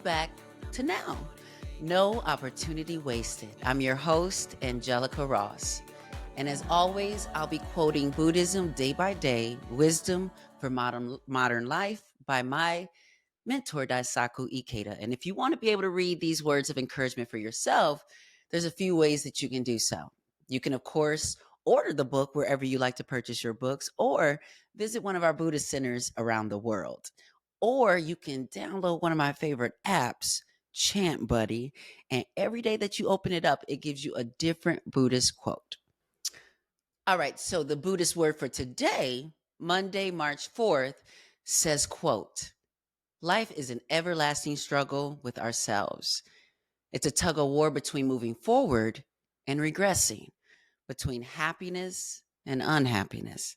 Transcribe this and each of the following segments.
back to now. No opportunity wasted. I'm your host, Angelica Ross. And as always, I'll be quoting Buddhism day by day, wisdom for modern life by my mentor, Daisaku Ikeda. And if you want to be able to read these words of encouragement for yourself, there's a few ways that you can do so. You can, of course, order the book wherever you like to purchase your books, or visit one of our Buddhist centers around the world. Or you can download one of my favorite apps, Chant Buddy, and every day that you open it up, it gives you a different Buddhist quote. All right, so the Buddhist word for today, Monday, March 4th, says, quote, life is an everlasting struggle with ourselves. It's a tug of war between moving forward and regressing, between happiness and unhappiness.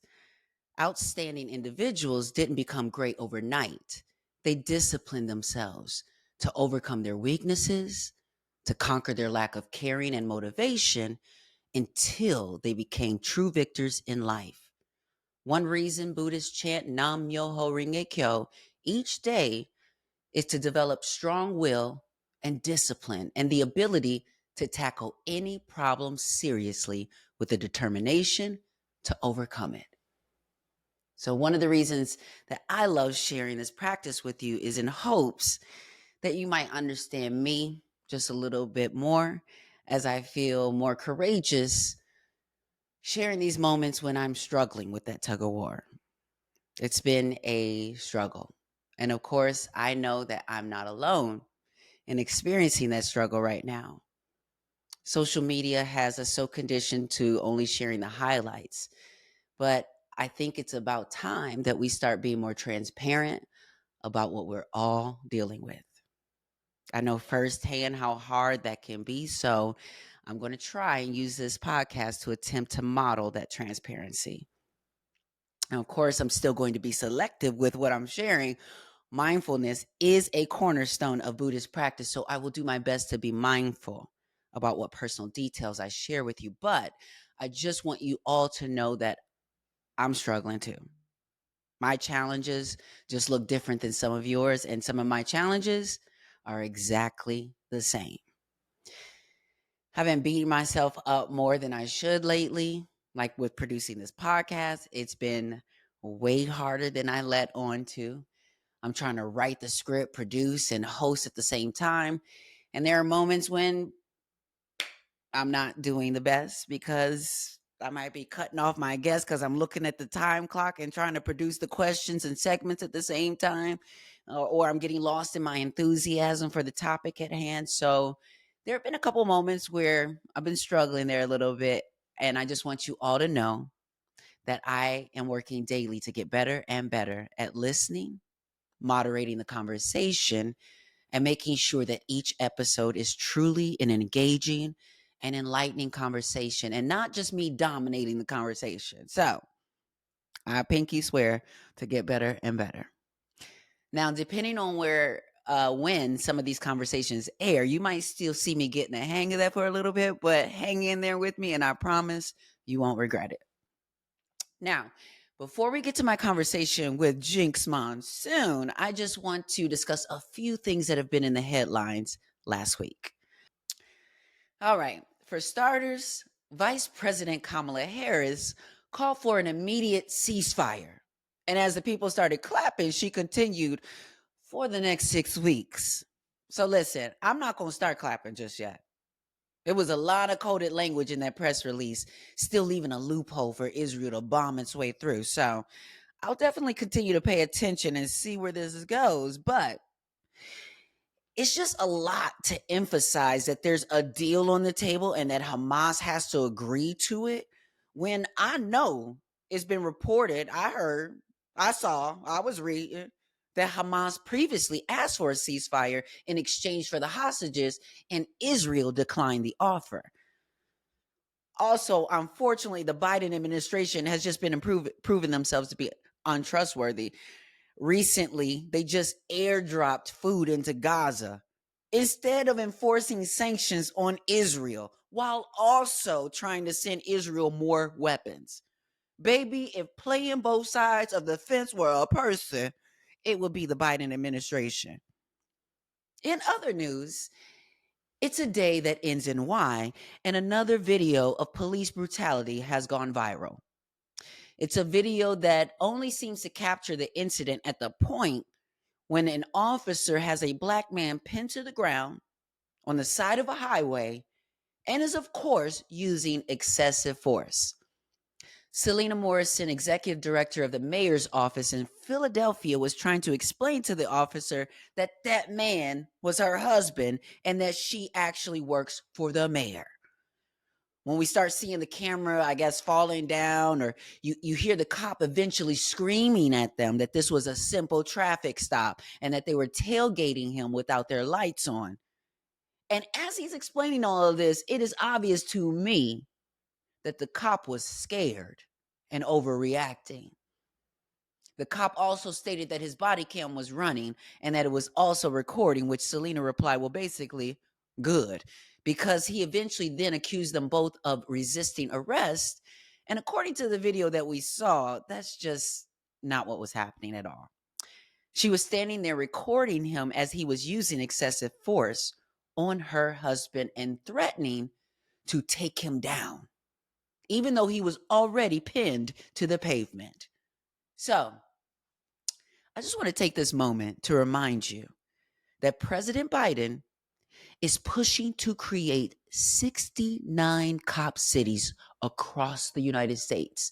Outstanding individuals didn't become great overnight. They disciplined themselves to overcome their weaknesses, to conquer their lack of caring and motivation until they became true victors in life. One reason Buddhists chant Nam Myoho Renge Kyo each day is to develop strong will and discipline and the ability to tackle any problem seriously with the determination to overcome it. So one of the reasons that I love sharing this practice with you is in hopes that you might understand me just a little bit more as I feel more courageous sharing these moments when I'm struggling with that tug of war. It's been a struggle. And of course, I know that I'm not alone in experiencing that struggle right now. Social media has us so conditioned to only sharing the highlights, but I think it's about time that we start being more transparent about what we're all dealing with. I know firsthand how hard that can be, so I'm going to try and use this podcast to attempt to model that transparency. And of course, I'm still going to be selective with what I'm sharing. Mindfulness is a cornerstone of Buddhist practice, so I will do my best to be mindful about what personal details I share with you. But I just want you all to know that I'm struggling too. My challenges just look different than some of yours, and some of my challenges are exactly the same. I've been beating myself up more than I should lately, like with producing this podcast. It's been way harder than I let on to. I'm trying to write the script, produce, and host at the same time. And there are moments when I'm not doing the best because I might be cutting off my guests because I'm looking at the time clock and trying to produce the questions and segments at the same time, or I'm getting lost in my enthusiasm for the topic at hand. So there have been a couple moments where I've been struggling there a little bit, and I just want you all to know that I am working daily to get better and better at listening, moderating the conversation, and making sure that each episode is truly an engaging and enlightening conversation and not just me dominating the conversation. So I pinky swear to get better and better. Now, depending on when some of these conversations air, you might still see me getting the hang of that for a little bit, but hang in there with me and I promise you won't regret it. Now, before we get to my conversation with Jinx Monsoon, I just want to discuss a few things that have been in the headlines last week. All right. For starters, Vice President Kamala Harris called for an immediate ceasefire. And as the people started clapping, she continued for the next 6 weeks. So listen, I'm not going to start clapping just yet. There was a lot of coded language in that press release, still leaving a loophole for Israel to bomb its way through. So I'll definitely continue to pay attention and see where this goes. But it's just a lot to emphasize that there's a deal on the table and that Hamas has to agree to it, when I know it's been reported, I heard, I saw, I was reading that Hamas previously asked for a ceasefire in exchange for the hostages, and Israel declined the offer. Also, unfortunately, the Biden administration has just been proven themselves to be untrustworthy. Recently, they just airdropped food into Gaza instead of enforcing sanctions on Israel, while also trying to send Israel more weapons. Baby, if playing both sides of the fence were a person, it would be the Biden administration. In other news, it's a day that ends in Y, and another video of police brutality has gone viral. It's a video that only seems to capture the incident at the point when an officer has a black man pinned to the ground on the side of a highway and is, of course, using excessive force. Selena Morrison, executive director of the mayor's office in Philadelphia, was trying to explain to the officer that that man was her husband and that she actually works for the mayor. When we start seeing the camera, I guess, falling down, or you hear the cop eventually screaming at them that this was a simple traffic stop and that they were tailgating him without their lights on. And as he's explaining all of this, it is obvious to me that the cop was scared and overreacting. The cop also stated that his body cam was running and that it was also recording, which Selena replied, well, basically, good, because he eventually then accused them both of resisting arrest. And according to the video that we saw, that's just not what was happening at all. She was standing there recording him as he was using excessive force on her husband and threatening to take him down, even though he was already pinned to the pavement. So, I just want to take this moment to remind you that President Biden is pushing to create 69 cop cities across the United States,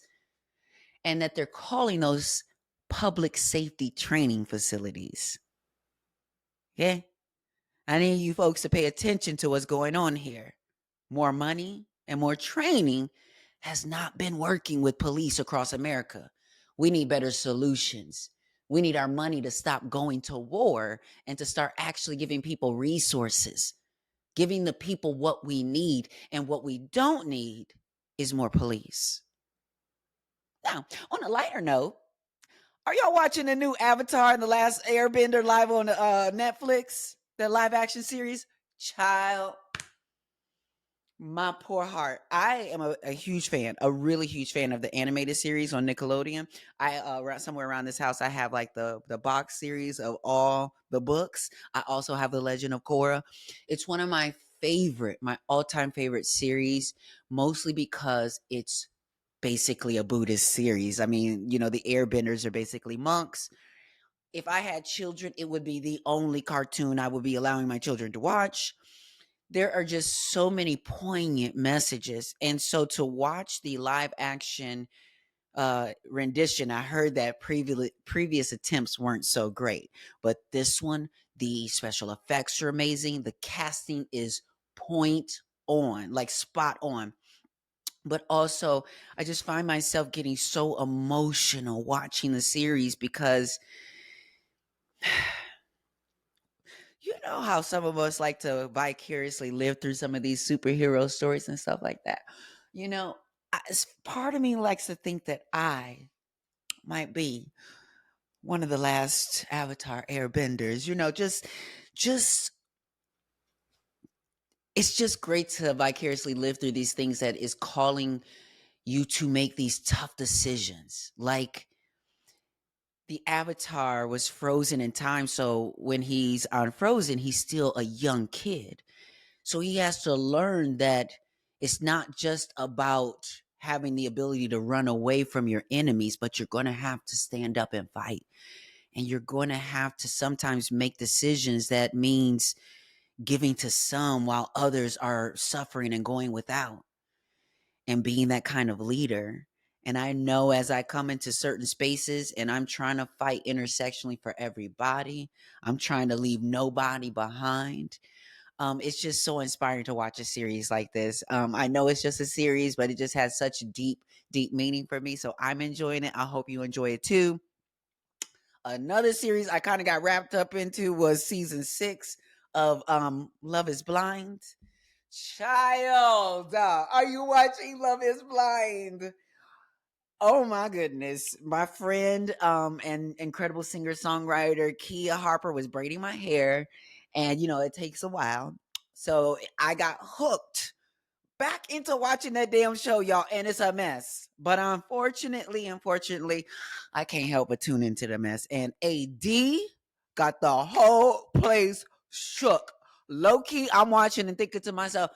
and that they're calling those public safety training facilities. Yeah, I need you folks to pay attention to what's going on here. More money and more training has not been working with police across America. We need better solutions. We need our money to stop going to war and to start actually giving people resources, giving the people what we need. And what we don't need is more police. Now, on a lighter note, are y'all watching the new Avatar and the Last Airbender live on Netflix? The live action series? Child, my poor heart. I am a huge fan, a really huge fan of the animated series on Nickelodeon. I somewhere around this house, I have like the box series of all the books. I also have The Legend of Korra. It's one of my all-time favorite series, mostly because it's basically a Buddhist series. I mean, the airbenders are basically monks. If I had children, it would be the only cartoon I would be allowing my children to watch. There are just so many poignant messages. And so to watch the live action rendition, I heard that previous attempts weren't so great. But this one, the special effects are amazing. The casting is point on, like spot on. But also, I just find myself getting so emotional watching the series because you know how some of us like to vicariously live through some of these superhero stories and stuff like that. You know, part of me likes to think that I might be one of the last Avatar airbenders. Just it's just great to vicariously live through these things that is calling you to make these tough decisions. Like the Avatar was frozen in time, so when he's unfrozen, he's still a young kid. So he has to learn that it's not just about having the ability to run away from your enemies, but you're going to have to stand up and fight. And you're going to have to sometimes make decisions that means giving to some while others are suffering and going without, and being that kind of leader. And I know as I come into certain spaces and I'm trying to fight intersectionally for everybody, I'm trying to leave nobody behind. It's just so inspiring to watch a series like this. I know it's just a series, but it just has such deep, deep meaning for me. So I'm enjoying it. I hope you enjoy it too. Another series I kind of got wrapped up into was season 6 of Love is Blind. Child, are you watching Love is Blind? Oh my goodness. My friend and incredible singer-songwriter Kia Harper was braiding my hair, and it takes a while. So I got hooked back into watching that damn show, y'all, and it's a mess. But unfortunately, I can't help but tune into the mess. And AD got the whole place shook. Low key, I'm watching and thinking to myself,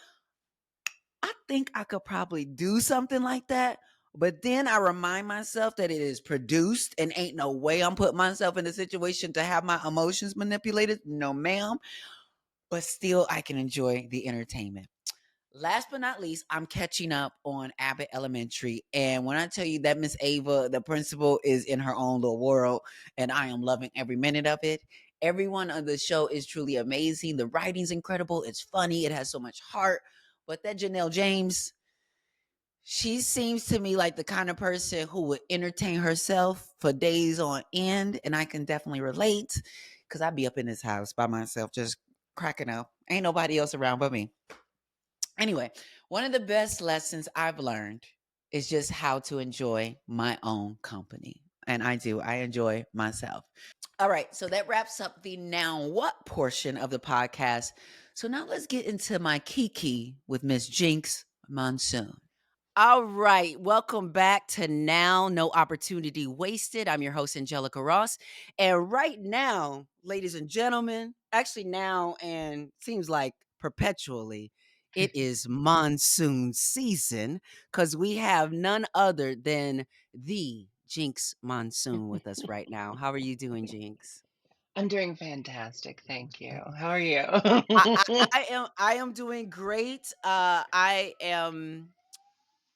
I think I could probably do something like that. But then I remind myself that it is produced and ain't no way I'm putting myself in a situation to have my emotions manipulated. No, ma'am. But still, I can enjoy the entertainment. Last but not least, I'm catching up on Abbott Elementary. And when I tell you that Miss Ava, the principal, is in her own little world, and I am loving every minute of it. Everyone on the show is truly amazing. The writing's incredible. It's funny. It has so much heart. But that Janelle James, she seems to me like the kind of person who would entertain herself for days on end. And I can definitely relate because I'd be up in this house by myself, just cracking up. Ain't nobody else around but me. Anyway, one of the best lessons I've learned is just how to enjoy my own company. And I do, I enjoy myself. All right, so that wraps up the now what portion of the podcast. So now let's get into my kiki with Miss Jinx Monsoon. All right. Welcome back to Now No Opportunity Wasted. I'm your host, Angelica Ross. And right now, ladies and gentlemen, actually now and seems like perpetually, it is monsoon season because we have none other than the Jinx Monsoon with us right now. How are you doing, Jinx? I'm doing fantastic, thank you. How are you? I, I, I am doing great. I am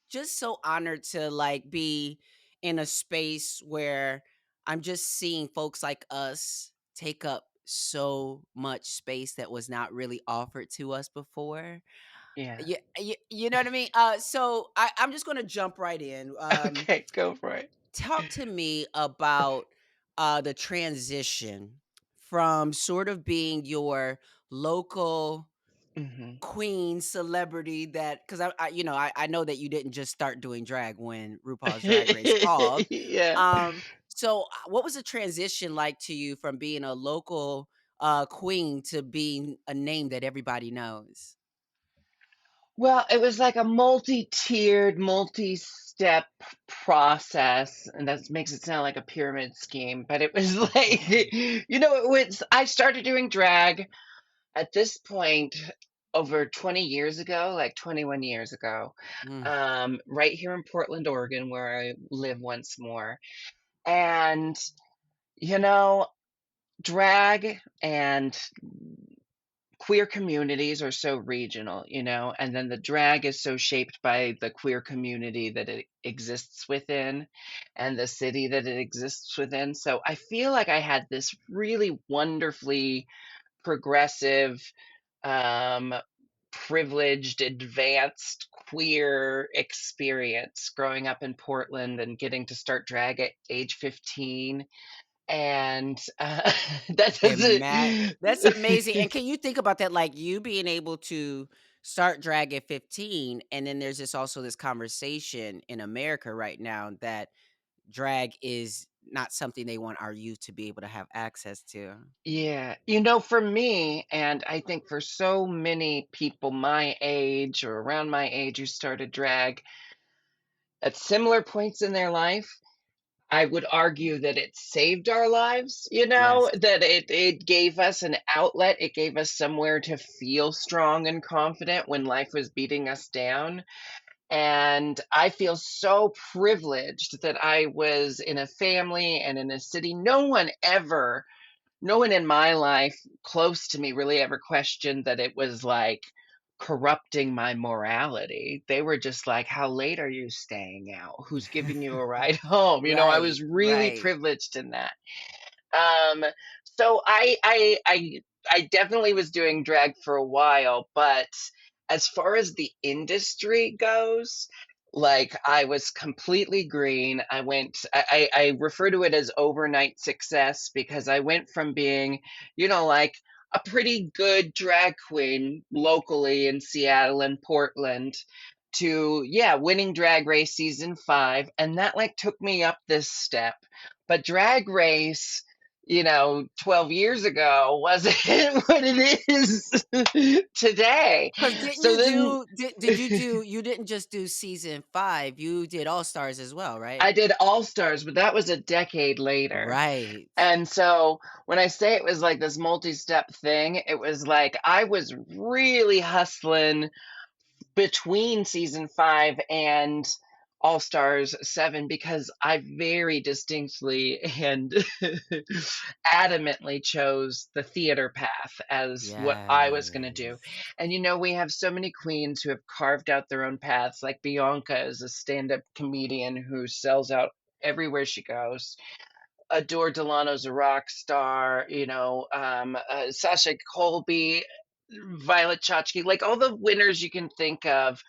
just so honored to like be in a space where I'm just seeing folks like us take up so much space that was not really offered to us before. Yeah. You know what I mean? So I'm just gonna jump right in. Okay, go for it. Talk to me about the transition from sort of being your local Mhm. queen celebrity that because I know that you didn't just start doing drag when RuPaul's Drag Race called. Yeah. So what was the transition like to you from being a local queen to being a name that everybody knows? Well, it was like a multi-tiered, multi-step process, and that makes it sound like a pyramid scheme, but it was like, it was I started doing drag at this point over 20 years ago, like 21 years ago, Mm. right here in Portland, Oregon, where I live once more. And, you know, drag and queer communities are so regional, and then the drag is so shaped by the queer community that it exists within and the city that it exists within. So I feel like I had this really wonderfully progressive, um, privileged, advanced queer experience growing up in Portland and getting to start drag at age 15. And that That's amazing. doesn't. And can you think about that, like you being able to start drag at 15, and then there's this conversation in America right now that drag is not something they want our youth to be able to have access to. Yeah. For me, and I think for so many people my age or around my age who started drag at similar points in their life, I would argue that it saved our lives, Yes. that it gave us an outlet. It gave us somewhere to feel strong and confident when life was beating us down. And I feel so privileged that I was in a family and in a city. No one in my life close to me really ever questioned that it was like corrupting my morality. They were just like, "How late are you staying out? Who's giving you a ride home?" I Right, was really right. privileged in that. Um, so I definitely was doing drag for a while, but as far as the industry goes, like I was completely green. I refer to it as overnight success because I went from being, like a pretty good drag queen locally in Seattle and Portland to, yeah, winning Drag Race season 5. And that like took me up this step. But Drag Race 12 years ago wasn't what it is today. Because didn't So you then do did you do you didn't just do season 5, you did All Stars as well, right? I did All Stars, but that was a decade later. Right. And so when I say it was like this multi-step thing, it was like I was really hustling between season 5 and All Stars 7 because I very distinctly and adamantly chose the theater path as what I was going to do. Yes. And we have so many queens who have carved out their own paths. Like Bianca is a stand-up comedian who sells out everywhere she goes. Adore Delano's a rock star, Sasha Colby, Violet Chachki, like all the winners you can think of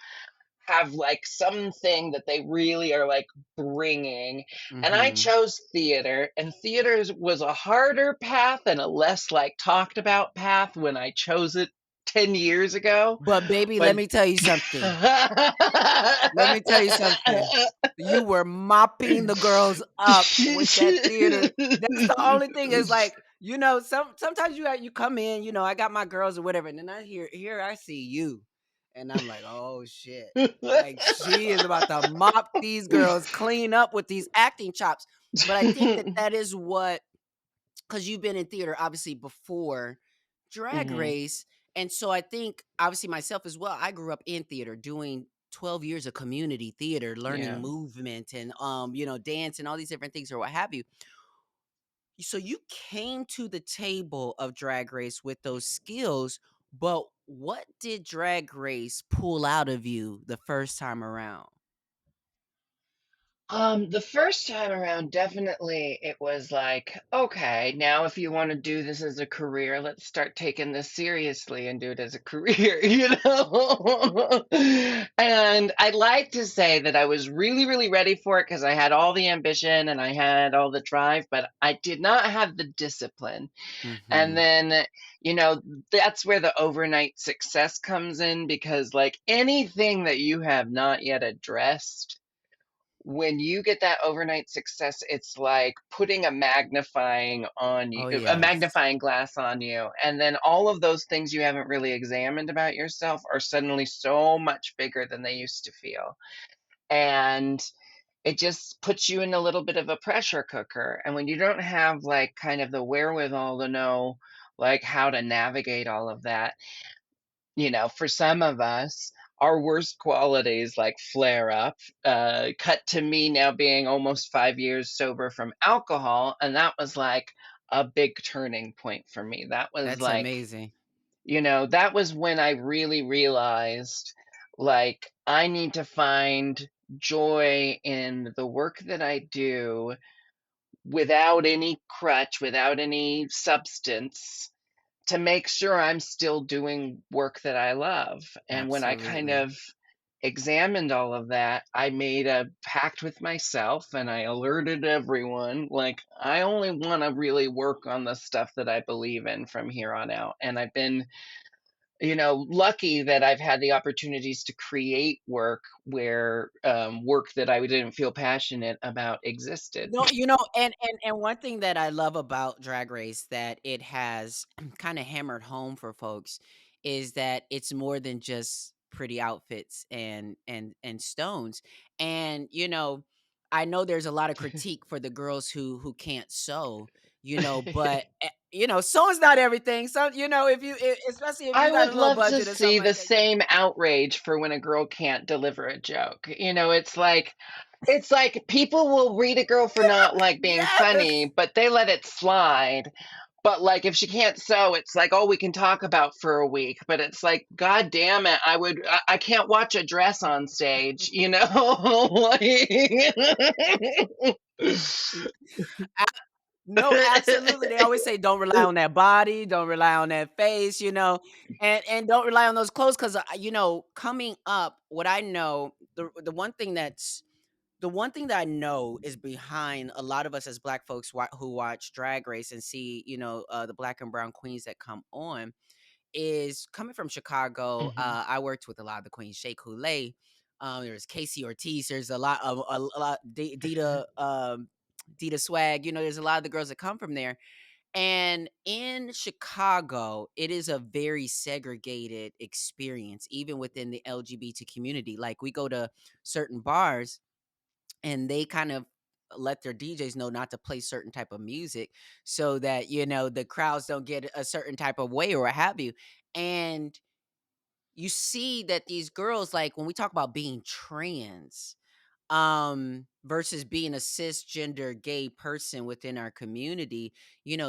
have like something that they really are like bringing. And I Mhm. chose theater, and was a harder path and a less like talked about path when I chose it 10 years ago. But baby, But let me tell you something. Let me tell you something. You were mopping the girls up with that theater. That's the only thing is like, sometimes you come in, I got my girls or whatever, and then here I see you. And I'm like, oh shit. Like she is about to mop these girls clean up with these acting chops. But I think that is what, because you've been in theater obviously before Drag Mhm. Race. And so I think obviously myself as well, I grew up in theater doing 12 years of community theater, learning Yeah. movement and dance and all these different things or what have you. So you came to the table of Drag Race with those skills, but what did Drag Race pull out of you the first time around? The first time around, definitely it was like, okay, now if you want to do this as a career, let's start taking this seriously and do it as a career, And I'd like to say that I was really, really ready for it because I had all the ambition and I had all the drive, but I did not have the discipline. And Mhm. then, you know, that's where the overnight success comes in because, like anything that you have not yet addressed, when you get that overnight success, it's like putting Oh a yes. magnifying glass on you. And then all of those things you haven't really examined about yourself are suddenly so much bigger than they used to feel. And it just puts you in a little bit of a pressure cooker. And when you don't have like kind of the wherewithal to know like how to navigate all of that, for some of us, our worst qualities like flare up. Cut to me now being almost 5 years sober from alcohol. And that was like a big turning point for me. That was That's like, amazing. that was when I really realized like I need to find joy in the work that I do without any crutch, without any substance to make sure I'm still doing work that I love. And when I kind Absolutely. of examined all of that, I made a pact with myself and I alerted everyone like, I only want to really work on the stuff that I believe in from here on out. And I've been, lucky that I've had the opportunities to create work where work that I didn't feel passionate about existed. No, and one thing that I love about Drag Race that it has kind of hammered home for folks is that it's more than just pretty outfits and stones. And I know there's a lot of critique for the girls who can't sew, but sewing's not everything. So, if especially if I you got a would little love to budget or see something the like that. same outrage for when a girl can't deliver a joke. It's like people will read a girl for not like being Yes. funny, but they let it slide. But like if she can't sew, it's like, oh, we can talk about for a week. But it's like, God damn it, I can't watch a dress on stage. No, absolutely. They always say, "Don't rely on that body, don't rely on that face," and don't rely on those clothes 'cause, coming up, what I know, the one thing that I know is behind a lot of us as Black folks who watch Drag Race and see, the Black and brown queens that come on, is coming from Chicago. Mhm. I worked with a lot of the queens, Shea Coulee, there's Casey Ortiz, there's a lot of a lot, Dita, Dita Swag. There's a lot of the girls that come from there. And in Chicago, it is a very segregated experience, even within the LGBT community. Like, we go to certain bars and they kind of let their DJs know not to play certain type of music so that, the crowds don't get a certain type of way or what have you. And you see that these girls, like, when we talk about being trans, versus being a cisgender gay person within our community,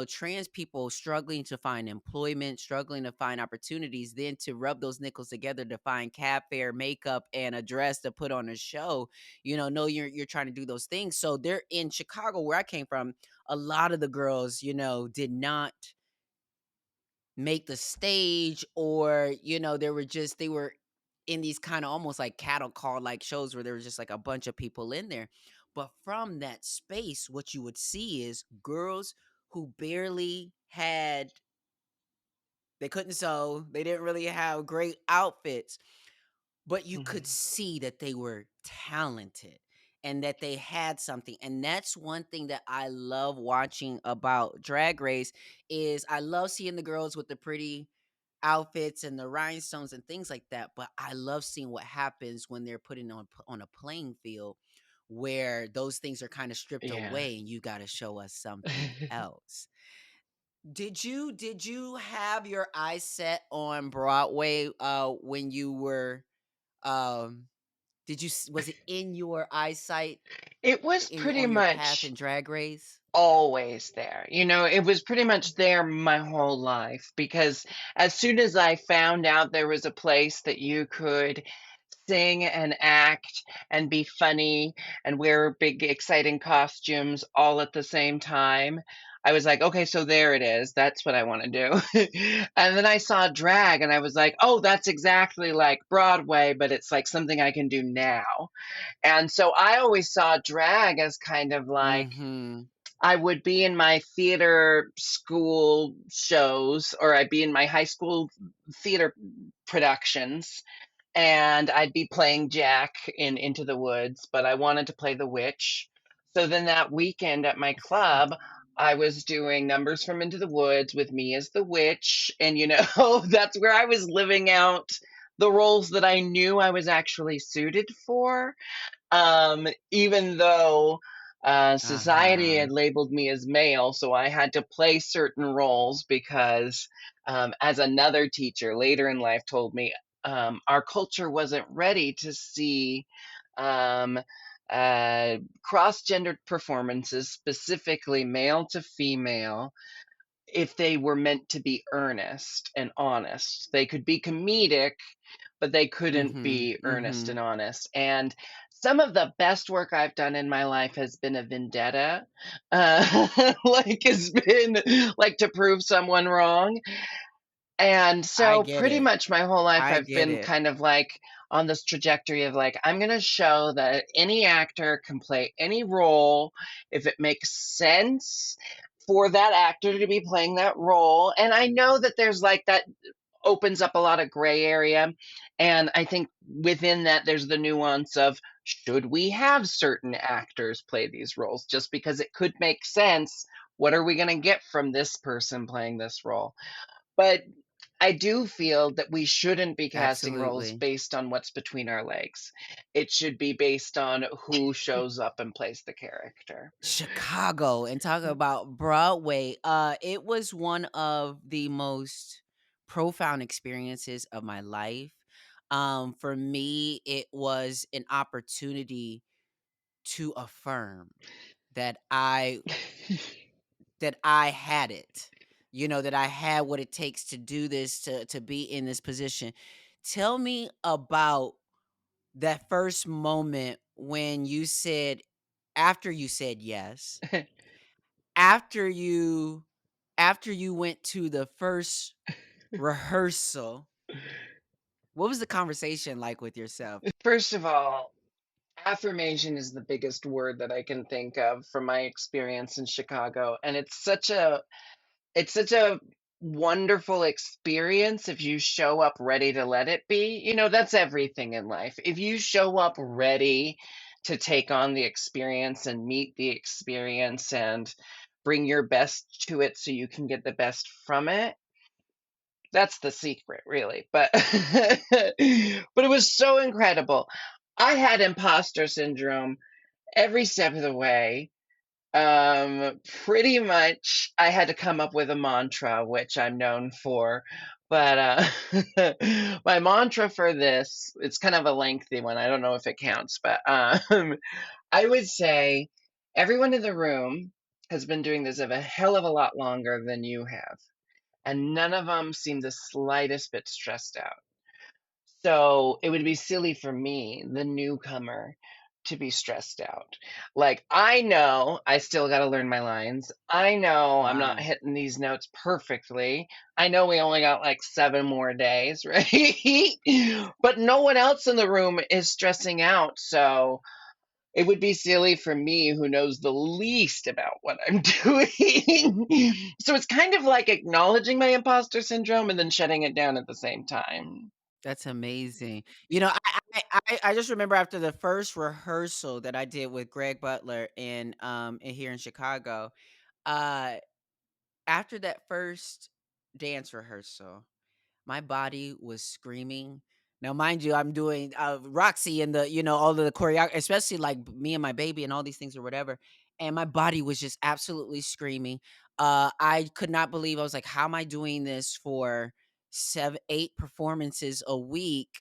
trans people struggling to find employment, struggling to find opportunities, then to rub those nickels together to find cab fare, makeup, and a dress to put on a show. Know you're trying to do those things. So they're in Chicago, where I came from. A lot of the girls, did not make the stage, or they were in these kind of almost like cattle call like shows where there was just like a bunch of people in there. But from that space, what you would see is girls who barely had, they couldn't sew, they didn't really have great outfits, but you could Mhm. see that they were talented and that they had something. And that's one thing that I love watching about Drag Race, is I love seeing the girls with the pretty outfits and the rhinestones and things like that, but I love seeing what happens when they're putting on a playing field where those things are kind of stripped Yeah. away and you got to show us something else. Did you have your eyes set on Broadway when you were um was it in your eyesight It was in pretty on your path much in Drag Race? always there. It was pretty much there my whole life because as soon as I found out there was a place that you could sing and act and be funny and wear big, exciting costumes all at the same time, I was like, okay, so there it is. That's what I want to do. And then I saw drag and I was like, oh, that's exactly like Broadway, but it's like something I can do now. And so I always saw drag as kind of like, Mhm. I would be in my theater school shows, or I'd be in my high school theater productions, and I'd be playing Jack in Into the Woods, but I wanted to play the witch. So then that weekend at my club, I was doing numbers from Into the Woods with me as the witch. And, that's where I was living out the roles that I knew I was actually suited for, even though society Uh-huh. had labeled me as male, so I had to play certain roles because, as another teacher later in life told me, our culture wasn't ready to see um, cross gendered performances, specifically male to female, if they were meant to be earnest and honest. They could be comedic, but they couldn't Mhm. be earnest and Mhm. honest. And some of the best work I've done in my life has been a vendetta, like has been like to prove someone wrong. And I so get pretty it. much my whole life I I've get been it. kind of like on this trajectory of like, I'm going to show that any actor can play any role if it makes sense for that actor to be playing that role. And I know that there's like that opens up a lot of gray area. And I think within that, there's the nuance of should we have certain actors play these roles just because it could make sense? What are we going to get from this person playing this role? But I do feel that we shouldn't be casting roles Absolutely. based on what's between our legs. It should be based on who shows up and plays the character. Chicago, and talking about Broadway, it was one of the most profound experiences of my life. For me, it was an opportunity to affirm that I had it. That I had what it takes to do this, to be in this position. Tell me about that first moment when you said, after you said yes, after you went to the first rehearsal, what was the conversation like with yourself? First of all, affirmation is the biggest word that I can think of from my experience in Chicago, and it's such a wonderful experience if you show up ready to let it be. That's everything in life. If you show up ready to take on the experience and meet the experience and bring your best to it so you can get the best from it. That's the secret, really. But but it was so incredible. I had imposter syndrome every step of the way. Pretty much I had to come up with a mantra, which I'm known for. But my mantra for this, it's kind of a lengthy one. I don't know if it counts, but I would say everyone in the room has been doing this a hell of a lot longer than you have, and none of them seem the slightest bit stressed out. So it would be silly for me, the newcomer, to be stressed out. Like, I know I still got to learn my lines. I know I'm not Wow. hitting these notes perfectly. I know we only got like 7 more days, right? But no one else in the room is stressing out. So it would be silly for me, who knows the least about what I'm doing. So it's kind of like acknowledging my imposter syndrome and then shutting it down at the same time. That's amazing. You know, I just remember after the first rehearsal that I did with Greg Butler in here in Chicago, uh, after that first dance rehearsal, my body was screaming. Now, mind you, I'm doing, Roxy and the all of the choreo especially, like, me and my baby and all these things or whatever, and my body was just absolutely screaming. I could not believe I was like, "How am I doing this for 7, 8 performances a week?"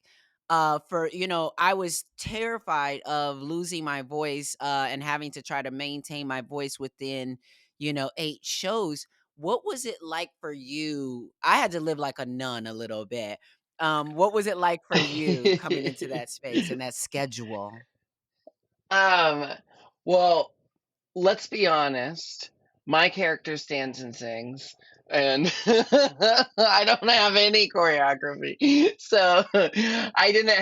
I was terrified of losing my voice, and having to try to maintain my voice within, 8 shows. What was it like for you? I had to live like a nun a little bit. What was it like for you coming into that space and that schedule? um, well, let's be honest. My character stands and sings, and I don't have any choreography, so I didn't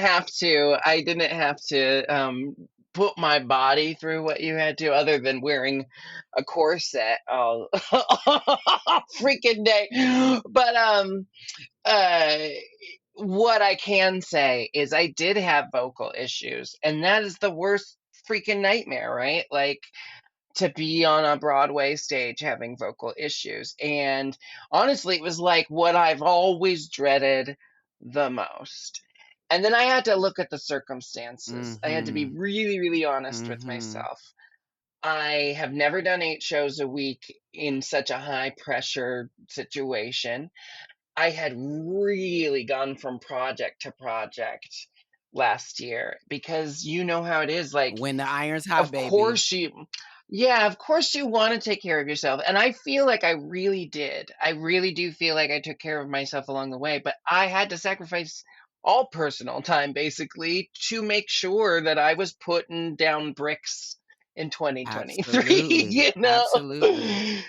have to put my body through what you had to, other than wearing a corset all freaking day. But uh, what I can say is I did have vocal issues, and that is the worst freaking nightmare, right? Like, to be on a Broadway stage having vocal issues. And honestly, it was like what I've always dreaded the most. And then I had to look at the circumstances. I had to be Mhm. really, really honest with Mhm. myself. I have never done 8 shows a week in such a high pressure situation. I had really gone from project to project last year, because you know how it is. Like, When the iron's hot, of baby. course you yeah, of course you wanna take care of yourself, and I feel like I really did. I really do feel like I took care of myself along the way, but I had to sacrifice all personal time, basically, to make sure that I was putting down bricks in 2023, Absolutely. you know? Absolutely.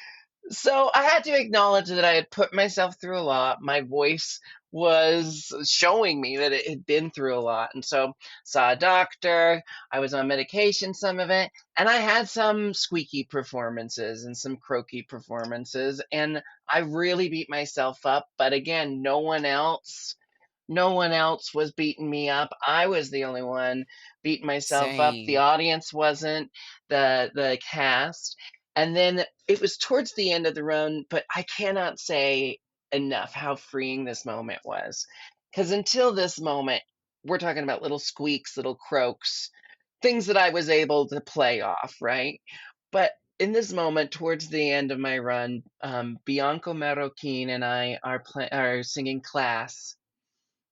So I had to acknowledge that I had put myself through a lot. My voice was showing me that it had been through a lot. And so saw a doctor, I was on medication some of it, and I had some squeaky performances and some croaky performances, and I really beat myself up. But again, no one else was beating me up. I was the only one beating myself up. The Same. audience wasn't, the cast. And then it was towards the end of the run, but I cannot say enough how freeing this moment was. Because until this moment, we're talking about little squeaks, little croaks, things that I was able to play off, right? But in this moment, towards the end of my run, Bianco Marroquin and I are singing Class,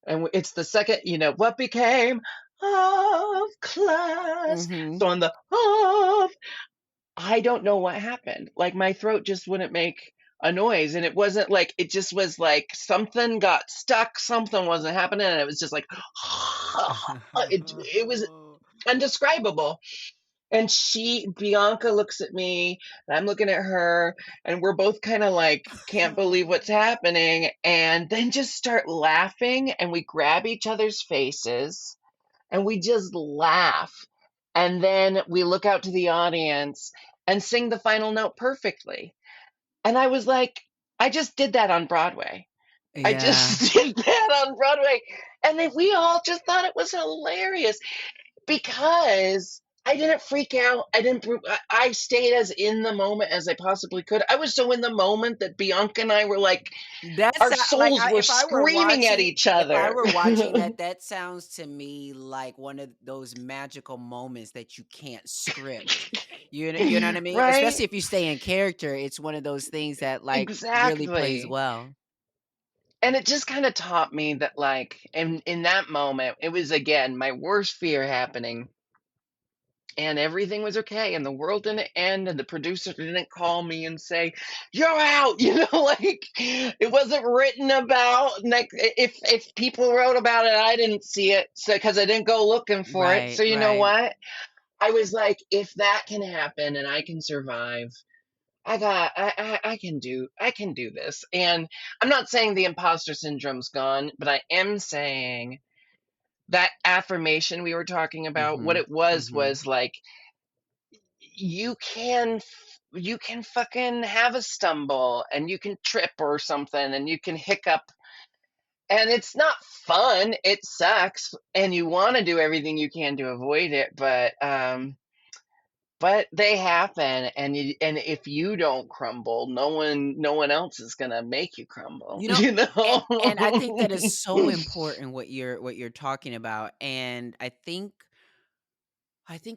and it's the second, what became of class. Mhm. So on the of, I don't know what happened. Like, my throat just wouldn't make a noise. And it wasn't like, it just was like something got stuck, something wasn't happening. And it was just like, it was undescribable. And Bianca looks at me, and I'm looking at her, and we're both kind of like, can't believe what's happening. And then just start laughing, and we grab each other's faces, and we just laugh. And then we look out to the audience and sing the final note perfectly. And I was like, I just did that on Broadway. I Yeah. just did that on Broadway. And then we all just thought it was hilarious, because I didn't freak out. I stayed as in the moment as I possibly could. I was so in the moment that Bianca and I were like, That's our like souls were screaming at each if I other. were watching that, that sounds to me like one of those magical moments that you can't script. You know what I mean? Right? Especially if you stay in character, it's one of those things that like really plays Exactly. well. And it just kind of taught me that, like, in that moment, it was again my worst fear happening, and everything was okay, and the world didn't end, and the producer didn't call me and say, "You're out." Like, it wasn't written about. Like, if people wrote about it, I didn't see it, so because I didn't go looking for it. Right, So you know right. what? I was like, if that can happen and I can survive, I can do this. And I'm not saying the imposter syndrome's gone, but I am saying that affirmation we were talking about, what Mhm. it was Mhm. like, you can fucking have a stumble and you can trip or something and you can hiccup, and it's not fun. It sucks and you want to do everything you can to avoid it, but they happen, and if you don't crumble, no one else is gonna make you crumble, You know, you know? and I think that is so important what you're talking about, and I think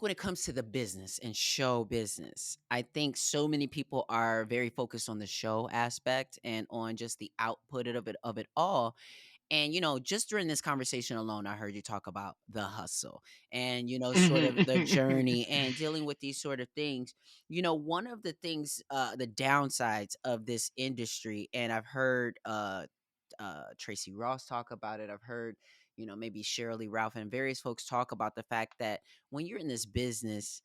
when it comes to the business and show business, I think so many people are very focused on the show aspect and on just the output of it all. And just during this conversation alone, I heard you talk about the hustle and sort of the journey and dealing with these sort of things. One of the things, the downsides of this industry, and I've heard Tracy Ross talk about it. I've heard, maybe Shirley Ralph and various folks talk about the fact that when you're in this business,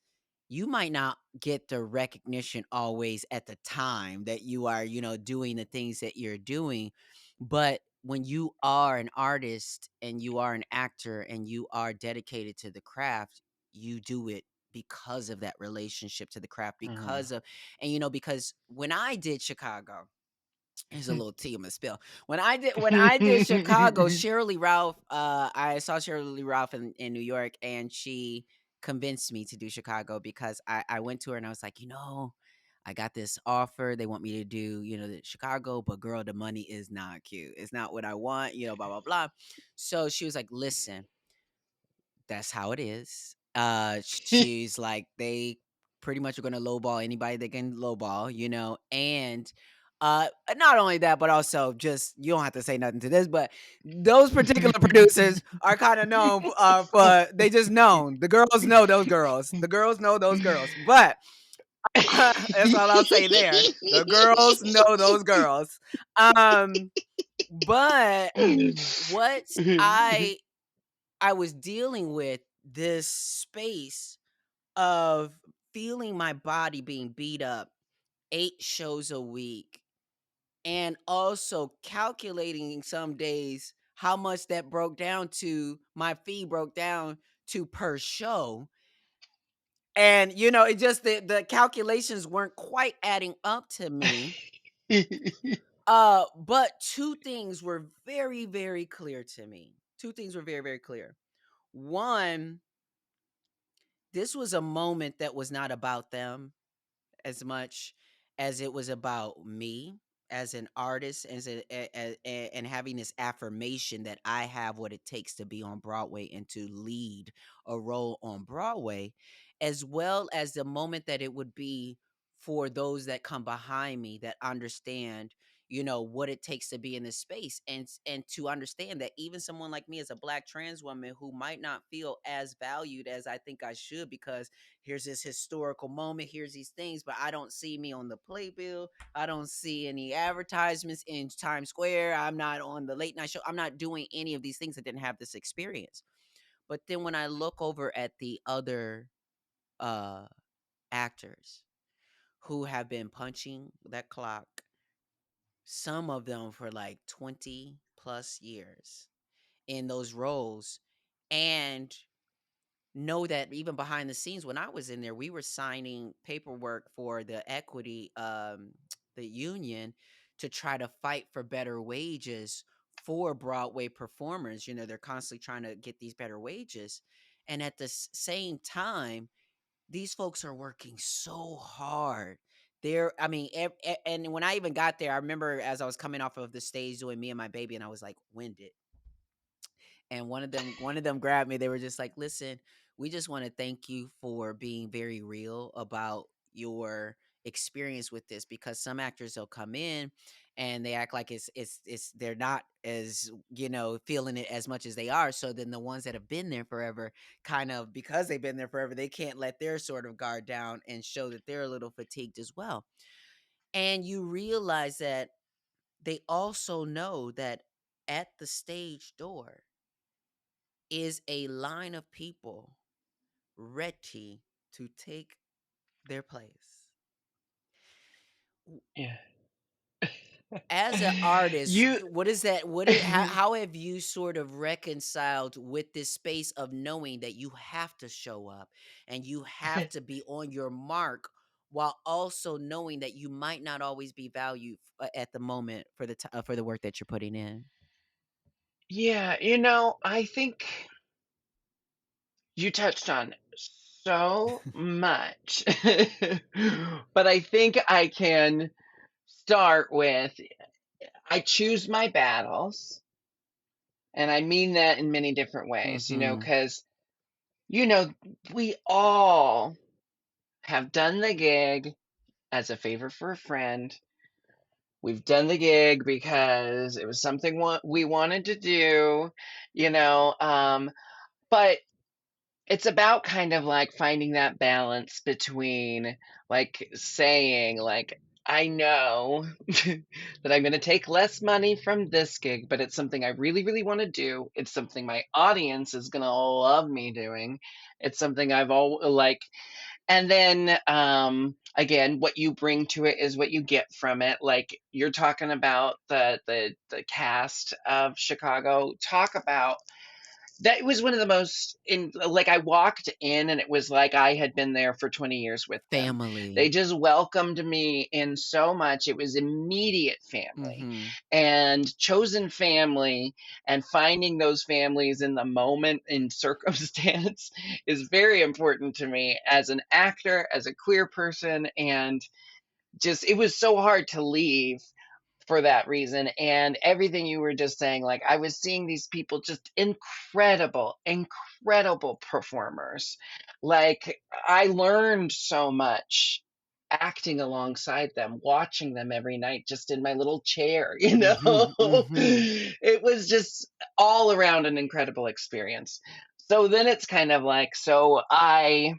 you might not get the recognition always at the time that you are, doing the things that you're doing. But when you are an artist and you are an actor and you are dedicated to the craft, you do it because of that relationship to the craft, Mhm. because of, and because when I did Chicago, here's a little tea I'm gonna spill. When I did Chicago, Shirley Ralph, I saw Shirley Ralph in New York, and she convinced me to do Chicago because I went to her and I was like, I got this offer. They want me to do, the Chicago, but girl, the money is not cute. It's not what I want, blah, blah, blah. So she was like, listen, that's how it is. She's like, they pretty much are gonna lowball anybody they can lowball, and not only that, but also just you don't have to say nothing to this, but those particular producers are kind of known for they just known. The girls know those girls. The girls know those girls. But that's all I'll say there. The girls know those girls. Um, but what I I was dealing with this space of feeling my body being beat up 8 shows a week and also calculating some days how much that broke down to my fee broke down to per show. And it just the calculations weren't quite adding up to me. But two things were very, very clear to me. Two things were very, very clear. One, this was a moment that was not about them as much as it was about me as an artist, and having this affirmation that I have what it takes to be on Broadway and to lead a role on Broadway, as well as the moment that it would be for those that come behind me that understand what it takes to be in this space, and to understand that even someone like me as a Black trans woman who might not feel as valued as I think I should, because here's this historical moment, here's these things, but I don't see me on the playbill. I don't see any advertisements in Times Square. I'm not on the late night show. I'm not doing any of these things. I didn't have this experience. But then when I look over at the other uh actors who have been punching that clock, some of them for like 20 plus years in those roles, and know that even behind the scenes when I was in there, we were signing paperwork for the equity, the union, to try to fight for better wages for Broadway performers. They're constantly trying to get these better wages. And at the same time, these folks are working so hard. They're, I mean, and when I even got there, I remember as I was coming off of the stage doing Me and My Baby, and I was like winded. And one of them grabbed me. They were just like, "Listen, we just want to thank you for being very real about your experience with this, because some actors will come in and they act like it's they're not as, feeling it as much as they are. So then the ones that have been there forever, kind of, because they've been there forever, they can't let their sort of guard down and show that they're a little fatigued as well." And you realize that they also know that at the stage door is a line of people ready to take their place. Yeah. As an artist, You what is that? What is how have you sort of reconciled with this space of knowing that you have to show up and you have to be on your mark, while also knowing that you might not always be valued at the moment for for the work that you're putting in? Yeah, I think you touched on so much. But I think I can start with I choose my battles, and I mean that in many different ways, Mhm. because, you know, we all have done the gig as a favor for a friend. We've done the gig because it was something we wanted to do, but it's about kind of like finding that balance between like saying like I know that I'm going to take less money from this gig, but it's something I really, really want to do. It's something my audience is going to love me doing. It's something I've all like, and then again, what you bring to it is what you get from it. Like you're talking about the cast of Chicago. Talk about that was one of the most in like I walked in and it was like I had been there for 20 years with them. They Family. just welcomed me in so much. It was immediate family Mhm. and chosen family, and finding those families in the moment in circumstance is very important to me as an actor, as a queer person, and just it was so hard to leave for that reason. And everything you were just saying, like I was seeing these people just incredible performers. Like I learned so much acting alongside them, watching them every night just in my little chair, Mhm. Mhm. it was just all around an incredible experience. So then it's kind of like, so I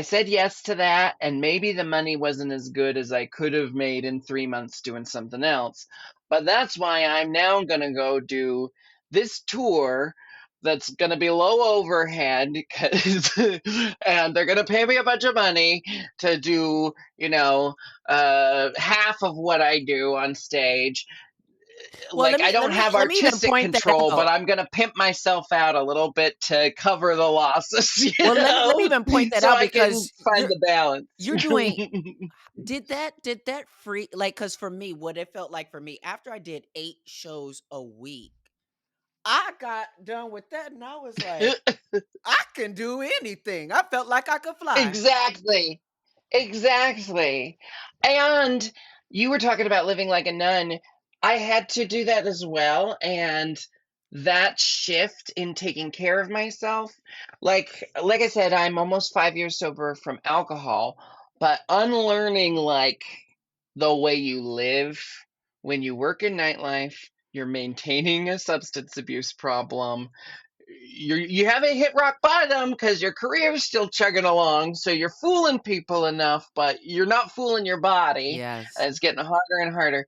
said yes to that, and maybe the money wasn't as good as I could have made in 3 months doing something else. But that's why I'm now going to go do this tour that's going to be low overhead and they're going to pay me a bunch of money to do, half of what I do on stage. Well, Like let I me let don't me have let me even artistic point that control, but out. I'm going to pimp myself out a little bit to cover the losses, Well, let me even point that so out, I can because find the balance. you're doing did that free, like, cuz for me, what it felt like for me after I did 8 shows a week, I got done with that and I was like, I can do anything. I felt like I could fly. Exactly. Exactly. And you were talking about living like a nun. I had to do that as well. And that shift in taking care of myself, like I said, I'm almost 5 years sober from alcohol, but unlearning like the way you live when you work in nightlife, you're maintaining a substance abuse problem, you haven't hit rock bottom because your career is still chugging along, so you're fooling people enough, but you're not fooling your body, Yes. and it's getting harder and harder.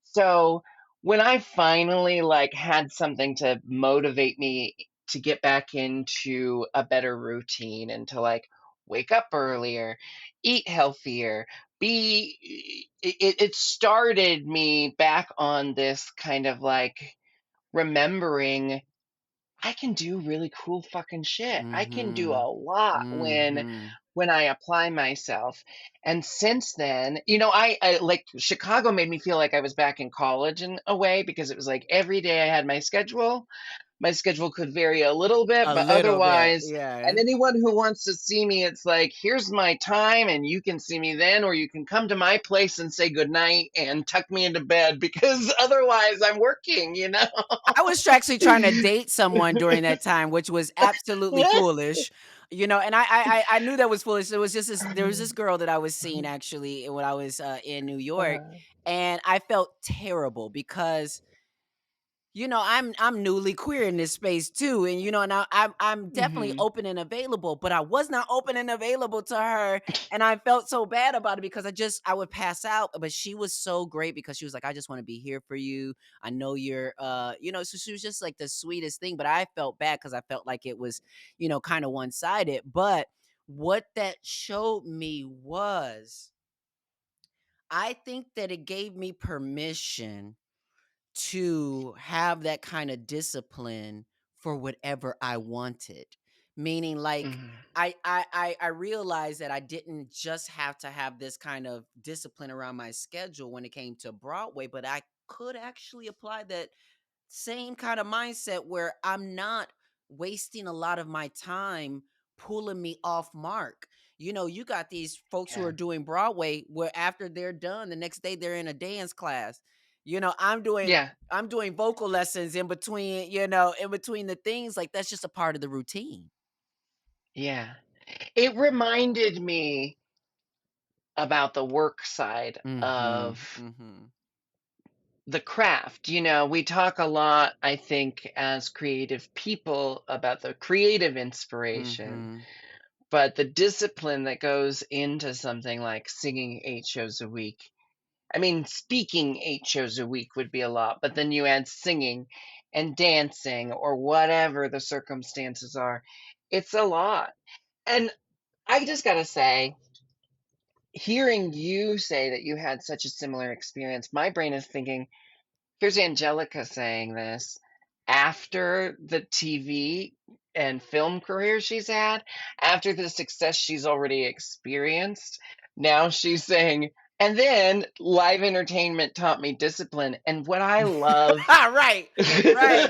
So when I finally like had something to motivate me to get back into a better routine and to like wake up earlier, eat healthier, it started me back on this kind of like remembering I can do really cool fucking shit. I can do Mhm. a lot Mhm. when I apply myself. And since then, I like Chicago made me feel like I was back in college in a way because it was like every day I had my schedule. my schedule could vary a little bit, A but little bit, otherwise, and yes. anyone who wants to see me, it's like, here's my time and you can see me then, or you can come to my place and say goodnight and tuck me into bed because otherwise I'm working, you know? I was actually trying to date someone during that time, which was absolutely foolish, and I knew that was foolish. There was this girl that I was seeing actually when I was, in New York, Uh-huh. and I felt terrible because I'm newly queer in this space too, and and I'm definitely Mhm. open and available, but I was not open and available to her, and I felt so bad about it because I would pass out, but she was so great because she was like, "I just want to be here for you. I know you're, so she was just like the sweetest thing, but I felt bad because I felt like it was, kind of one sided. But what that showed me was, I think that it gave me permission to have that kind of discipline for whatever I wanted. Meaning like Mhm. I realized that I didn't just have to have this kind of discipline around my schedule when it came to Broadway, but I could actually apply that same kind of mindset where I'm not wasting a lot of my time pulling me off mark. You got these folks who Yeah. are doing Broadway where after they're done, the next day they're in a dance class. I'm doing vocal lessons in between, in between the things. Like that's just a part of the routine. Yeah. It reminded me about the work side Mhm. of Mhm. the craft. We talk a lot, I think, as creative people about the creative inspiration, Mhm. but the discipline that goes into something like singing 8 shows a week. I mean, speaking 8 shows a week would be a lot, but then you add singing and dancing or whatever the circumstances are. It's a lot. And I just got to say, hearing you say that you had such a similar experience, my brain is thinking, here's Angelica saying this after the TV and film career she's had, after the success she's already experienced. Now she's saying, and then live entertainment taught me discipline. And what I love, Right. Right.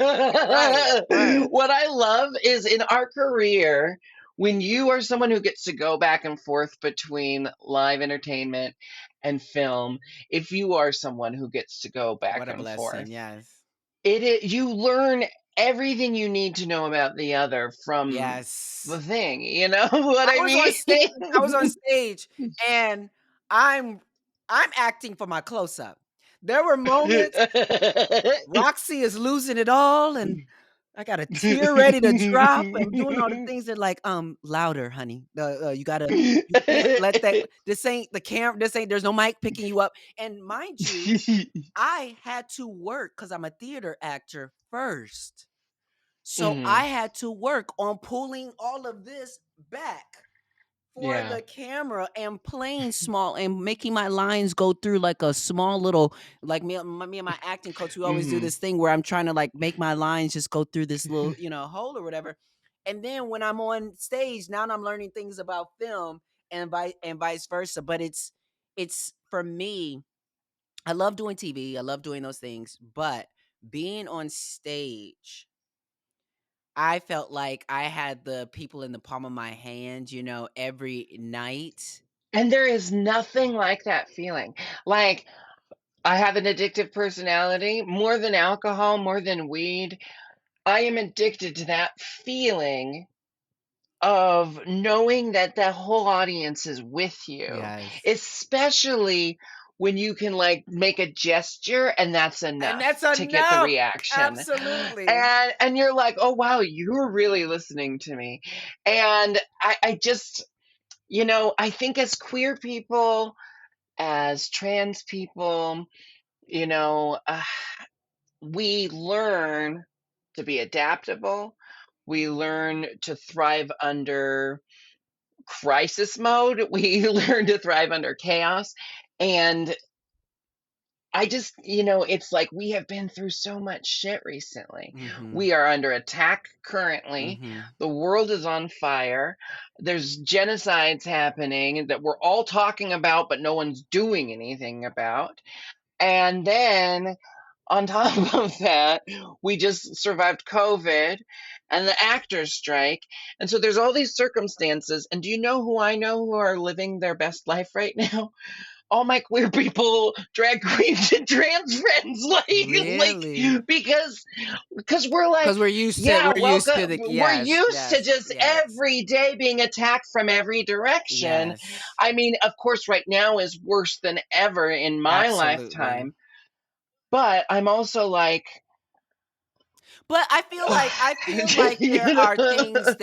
Right. Right. what I love is in our career, when you are someone who gets to go back and forth between live entertainment and film, if you are someone who gets to go back What a and blessing. forth, Yes. you learn everything you need to know about the other from the Yes. thing, you know what I I was on stage I was on mean? stage, and I'm I'm acting for my close-up. There were moments Roxy is losing it all, and I got a tear ready to drop, and doing all the things that like, "Louder, honey. You can't let that this ain't there's no mic picking you up." And mind you, I had to work because 'cause I'm a theater actor first. So I Mhm. had to work on pulling all of this back for Yeah. the camera and playing small and making my lines go through like a small little like me and my acting coach, we always do Mhm. this thing where I'm trying to like make my lines just go through this little, hole or whatever. And then when I'm on stage, now I'm learning things about film and vice versa. But it's for me, I love doing TV. I love doing those things, but being on stage, I felt like I had the people in the palm of my hand, every night. And there is nothing like that feeling. Like, I have an addictive personality, more than alcohol, more than weed. I am addicted to that feeling of knowing that the whole audience is with you, Yes. especially when you can, like, make a gesture and that's And enough that's to get the enough. reaction. Absolutely. And you're like, "Oh, wow, you're really listening to me." And I just I think as queer people, as trans people, you know, uh, we learn to be adaptable. We learn to thrive under crisis mode. We learn to thrive under chaos. And I just, it's like we have been through so much shit recently. Mhm. We are under attack currently. Mhm. The world is on fire. There's genocides happening that we're all talking about, but no one's doing anything about. And then On top of that, we just survived COVID and the actors strike. And so there's all these circumstances. And do you know who I know who are living their best life right now? All my queer people, drag queens, and trans friends, Really? because we're like, Because we're used to yeah, the welcome. We're yes, used to yes, just yes, every day being attacked from every direction. yes, I mean, of course, right now is worse than ever in my absolutely. lifetime, but I'm also like, But I feel like there you are know. things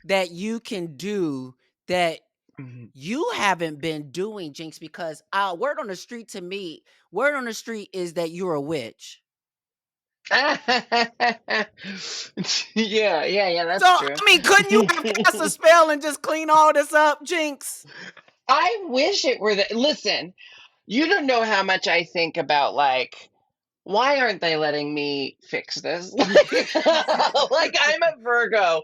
that you can do that Mhm. you haven't been doing, Jinx, because word on the street to me, word on the street is that you're a witch. Yeah, So that's I true. mean, couldn't you have cast a spell and just clean all this up, Jinx? I wish it were that. Listen, you don't know how much I think about like, why aren't they letting me fix this? Like I'm a Virgo.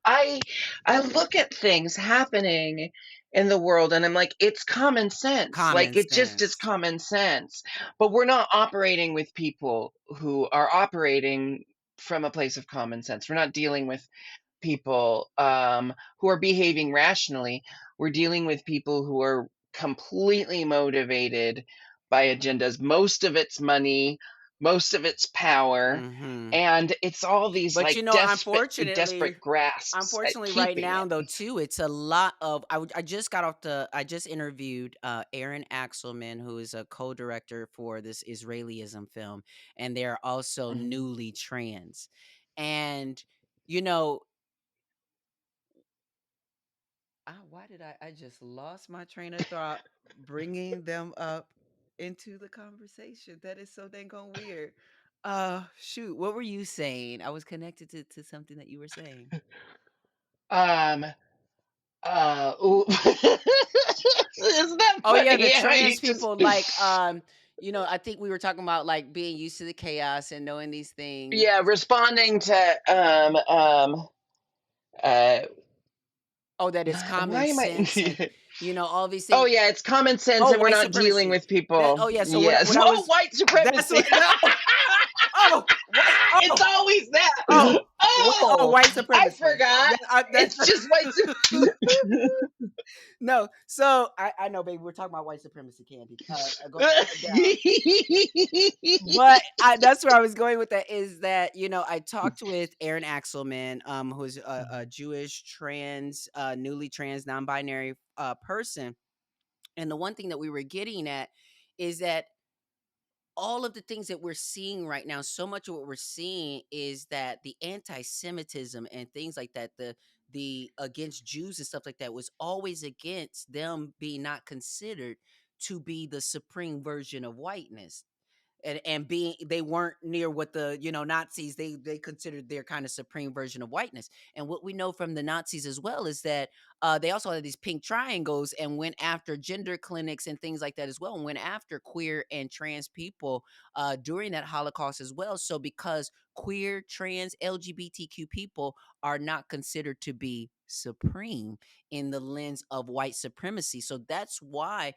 I I look at things happening in the world and I'm like, it's common sense. Like Common it just is sense. common sense. But we're not operating with people who are operating from a place of common sense. We're not dealing with people who are behaving rationally. We're dealing with people who are completely motivated by agendas. Most of it's money, most of it's power, Mhm. and it's all these But, like unfortunately desperate grasps at right keeping now it. though too, it's a lot of I just got off the I just interviewed Aaron Axelman, who is a co-director for this Israelism film, and they're also Mhm. newly trans. And you know, why did I just lost my train of thought bringing them up into the conversation? That is so dang on weird. Shoot, what were you saying? I was connected to something that you were saying. Um ooh. Isn't that Oh yeah, the funny how trans you just people I think we were talking about like being used to the chaos and knowing these things. yeah, responding to uh Oh, that it's why common am sense and I all these Oh things. yeah, it's common sense Oh, and we're white not dealing supremacy. with people. Oh yeah, so Yes. what I Oh, was white that's supremacy. what that oh, white It's always oh, that. oh, Oh, white I supremacy. forgot. That's It's just white no. So I know, baby, we're talking about white supremacy, Candy. Go down. But that's where I was going with that is that, I talked with Aaron Axelman, who's a Jewish trans, newly trans, non-binary person. And the one thing that we were getting at is that all of the things that we're seeing right now, so much of what we're seeing is that the anti-Semitism and things like that, the against Jews and stuff like that was always against them being not considered to be the supreme version of whiteness, and being they weren't near what the Nazis they considered their kind of supreme version of whiteness. And what we know from the Nazis as well is that they also had these pink triangles and went after gender clinics and things like that as well, and went after queer and trans people during that Holocaust as well. So because queer, trans, LGBTQ people are not considered to be supreme in the lens of white supremacy, so that's why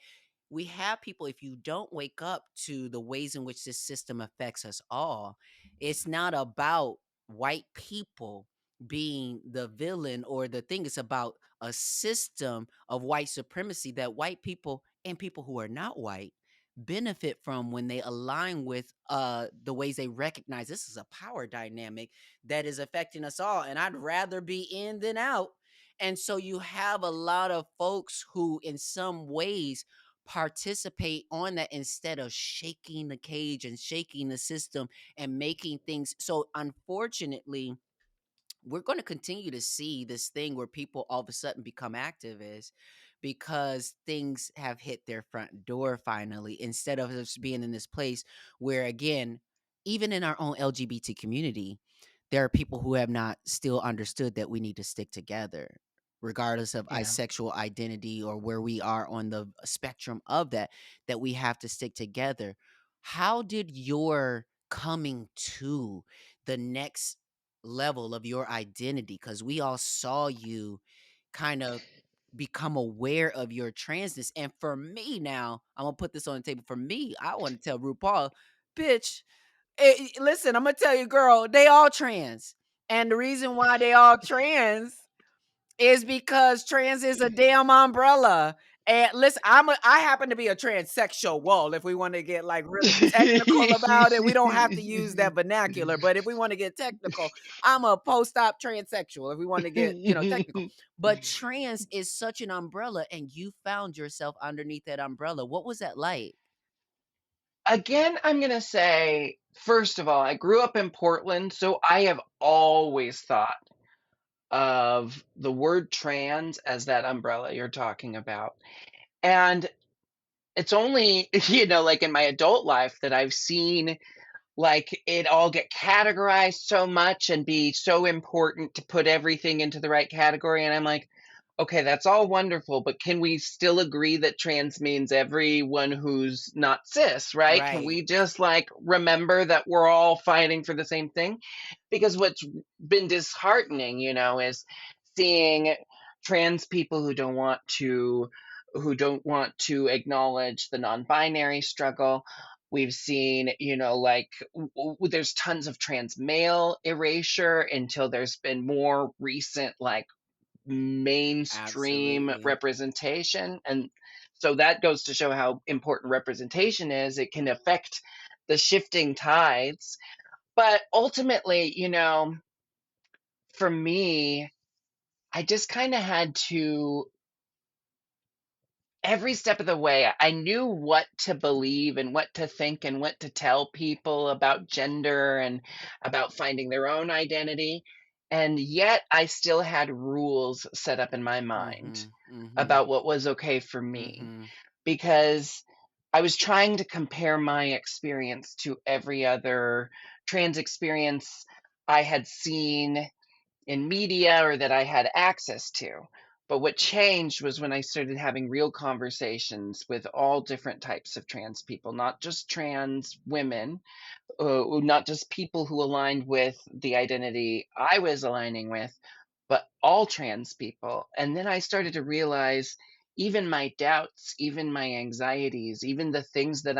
we have people, if you don't wake up to the ways in which this system affects us all, it's not about white people being the villain or the thing. It's about a system of white supremacy that white people and people who are not white benefit from when they align with the ways they recognize this is a power dynamic that is affecting us all, and I'd rather be in than out. And so you have a lot of folks who in some ways participate on that instead of shaking the cage and shaking the system and making things. So unfortunately, we're going to continue to see this thing where people all of a sudden become activists because things have hit their front door finally, instead of us being in this place where, again, even in our own LGBT community, there are people who have not still understood that we need to stick together regardless of our Yeah. sexual identity or where we are on the spectrum of that we have to stick together. How did your coming to the next level of your identity, because we all saw you kind of become aware of your transness. And for me now, I'm gonna put this on the table. For me, I want to tell RuPaul, bitch, Listen, I'm gonna tell you, girl, they all trans. And the reason why they all trans is because trans is a damn umbrella. And listen, I happen to be a transsexual. Well, if we want to get like really technical about it, we don't have to use that vernacular. But if we want to get technical, I'm a post-op transsexual. If we want to get technical, but trans is such an umbrella, and you found yourself underneath that umbrella. What was that like? Again, I'm gonna say, first of all, I grew up in Portland, so I have always thought of the word trans as that umbrella you're talking about. And it's only, like in my adult life that I've seen like it all get categorized so much and be so important to put everything into the right category. And I'm like, okay, that's all wonderful, but can we still agree that trans means everyone who's not cis, right? Can Right. we just like remember that we're all fighting for the same thing? Because what's been disheartening, is seeing trans people who don't want to acknowledge the non-binary struggle. We've seen, like there's tons of trans male erasure until there's been more recent like mainstream Absolutely. representation. And so that goes to show how important representation is. It can affect the shifting tides. But ultimately, for me, I just kind of had to, every step of the way, I knew what to believe and what to think and what to tell people about gender and about finding their own identity. And yet I still had rules set up in my mind Mhm. Mhm. about what was okay for me, Mhm. because I was trying to compare my experience to every other trans experience I had seen in media or that I had access to. But what changed was when I started having real conversations with all different types of trans people, not just trans women, not just people who aligned with the identity I was aligning with, but all trans people. And then I started to realize even my doubts, even my anxieties, even the things that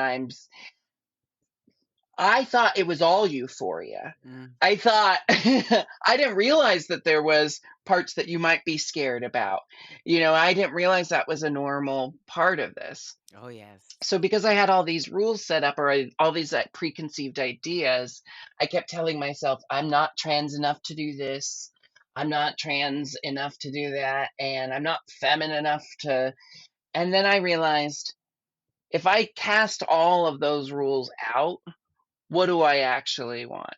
I thought it was all euphoria. Mm. I thought I didn't realize that there was parts that you might be scared about. I didn't realize that was a normal part of this. Oh yes. So because I had all these rules set up, or all these like preconceived ideas, I kept telling myself, I'm not trans enough to do this. I'm not trans enough to do that, and I'm not feminine enough to. And then I realized if I cast all of those rules out, what do I actually want?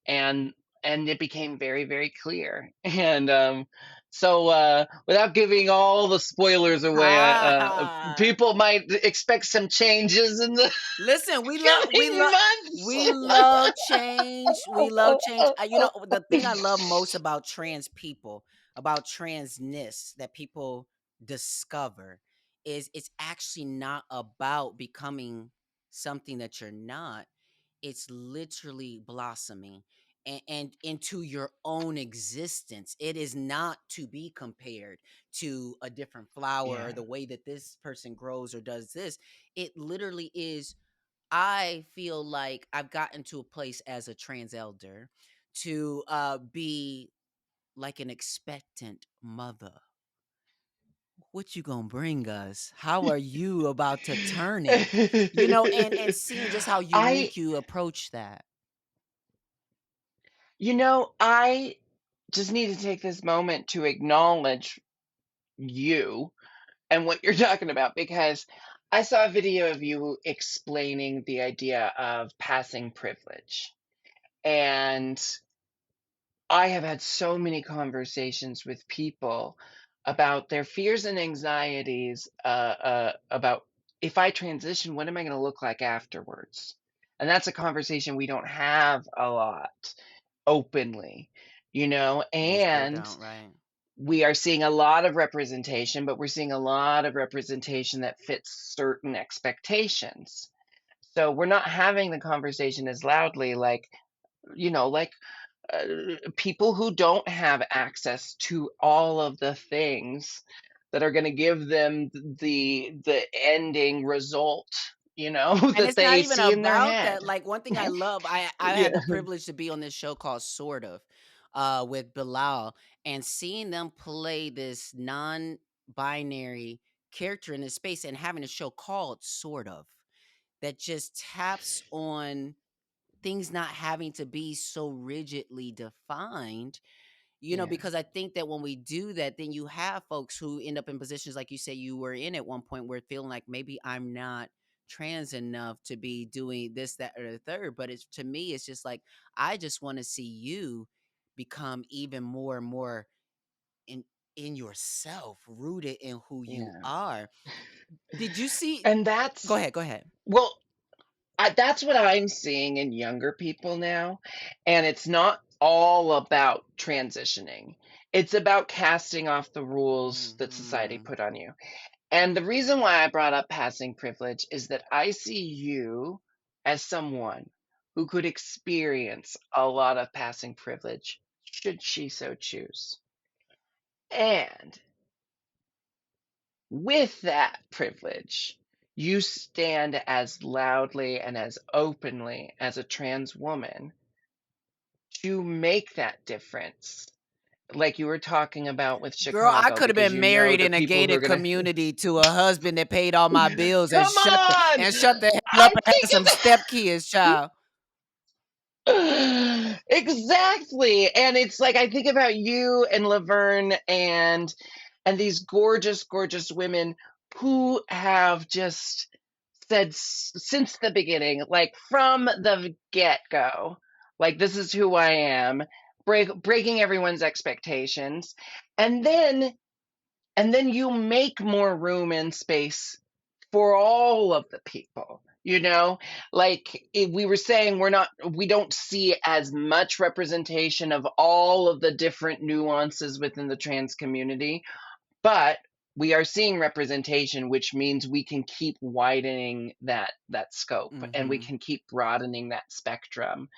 And it became very, very clear. And so without giving all the spoilers away, Ah. people might expect some changes in the Listen, we love we coming love months. we love change. We love change. The thing I love most about trans people, about transness that people discover is it's actually not about becoming something that you're not. It's literally blossoming and into your own existence. It is not to be compared to a different flower or Yeah. the way that this person grows or does this. It literally is. I feel like I've gotten to a place as a trans elder to be like an expectant mother. What you gonna bring us? How are you about to turn it? And seeing just how I, unique you approach that. I just need to take this moment to acknowledge you and what you're talking about, because I saw a video of you explaining the idea of passing privilege. And I have had so many conversations with people about their fears and anxieties, about if I transition, what am I going to look like afterwards? And that's a conversation we don't have a lot openly, We sure and don't, right? we are seeing a lot of representation, but we're seeing a lot of representation that fits certain expectations. So we're not having the conversation as loudly, like, like people who don't have access to all of the things that are going to give them the ending result And that it's not they even see in their about that. head. Like, one thing I love, I had Yeah. the privilege to be on this show called Sort of, with Bilal, and seeing them play this non-binary character in this space and having a show called Sort of, that just taps on things not having to be so rigidly defined. Yeah. Because I think that when we do that, then you have folks who end up in positions like you say you were in at one point, where feeling like maybe I'm not trans enough to be doing this, that, or the third. But it's, to me, it's just like, I just want to see you become even more and more in yourself, rooted in who you Yeah. are. Did you see? And Go that's ahead, go ahead. well, that's what I'm seeing in younger people now. And it's not all about transitioning. It's about casting off the rules that society Hmm. put on you. And the reason why I brought up passing privilege is that I see you as someone who could experience a lot of passing privilege should she so choose. And with that privilege, you stand as loudly and as openly as a trans woman to make that difference. Like you were talking about with Girl, I Chicago, could have because been you know married the in a people who are gated going community to a husband that paid all my bills and come on! shut the hell up I and think had some stepkids, child. Exactly. And it's like I think about you and Laverne and these gorgeous, gorgeous women who have just said since the beginning, like from the get-go, like this is who I am, breaking everyone's expectations. And then you make more room and space for all of the people, like we were saying, we don't see as much representation of all of the different nuances within the trans community, but we are seeing representation, which means we can keep widening that scope, and we Mhm. can keep broadening that spectrum.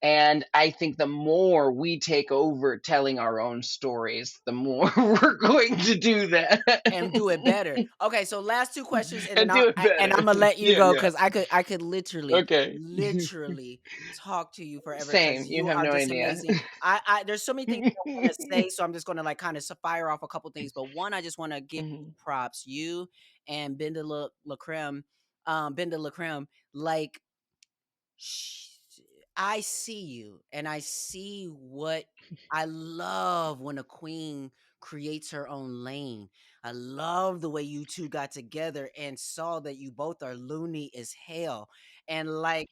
And I think the more we take over telling our own stories, the more we're going to do that. And do it better. Okay, so last 2 questions, and then And do it and better. Imma let you Yeah, go, yeah. because I could literally, Okay. literally talk to you forever, because Same. You you have are no just idea. amazing. I There's so many things I wanna say, so I'm just gonna, like, kinda fire off a couple things, but one, I just wanna give Mhm. props. You and Benda La Creme, Benda La Creme, like, sh I see you, and I see what I love when a queen creates her own lane. I love the way you 2 got together and saw that you both are loony as hell, and, like,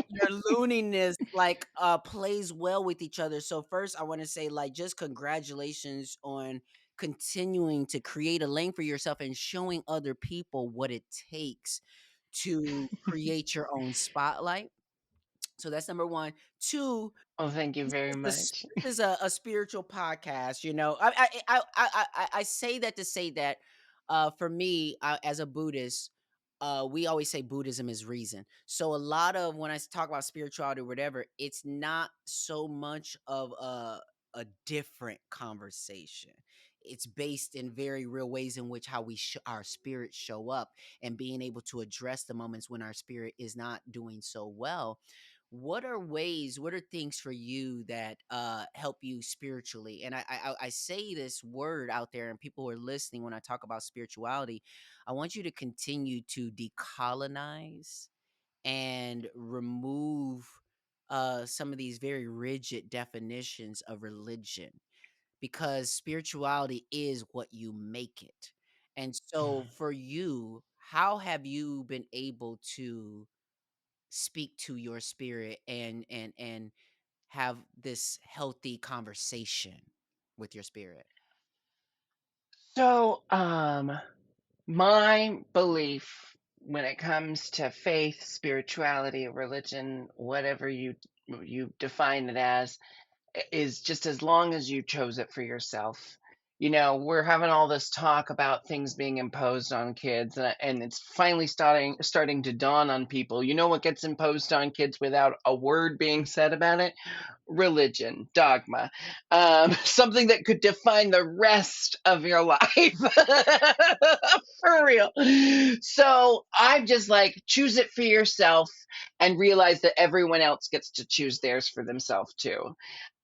your looniness, like, plays well with each other. So first, I wanna say, like, just congratulations on continuing to create a lane for yourself and showing other people what it takes to create your own spotlight. So that's number 1. 2, Oh, thank you very much. this is a spiritual podcast, you know? I say that to say that, for me, as a Buddhist, we always say Buddhism is reason. So a lot of when I talk about spirituality or whatever, it's not so much of a different conversation. It's based in very real ways in which how our spirits show up, and being able to address the moments when our spirit is not doing so well. What are things for you that help you spiritually? And I say this word out there, and people who are listening, when I talk about spirituality, I want you to continue to decolonize and remove some of these very rigid definitions of religion, because spirituality is what you make it. And so for you, how have you been able to speak to your spirit and have this healthy conversation with your spirit? So, my belief when it comes to faith, spirituality, religion, whatever you define it as, is just as long as you chose it for yourself. We're having all this talk about things being imposed on kids, and it's finally starting to dawn on people. You know what gets imposed on kids without a word being said about it? Religion, dogma, something that could define the rest of your life. For real. So I'm just like, choose it for yourself and realize that everyone else gets to choose theirs for themselves too.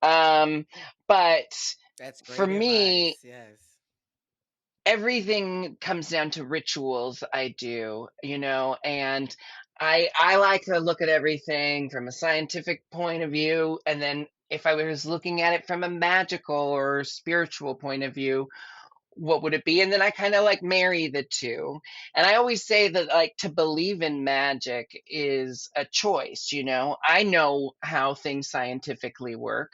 Um, but That's for great me, advice. Yes. everything comes down to rituals I do, and I like to look at everything from a scientific point of view, and then if I was looking at it from a magical or spiritual point of view, what would it be? And then I kind of like marry the two. And I always say that like to believe in magic is a choice, I know how things scientifically work,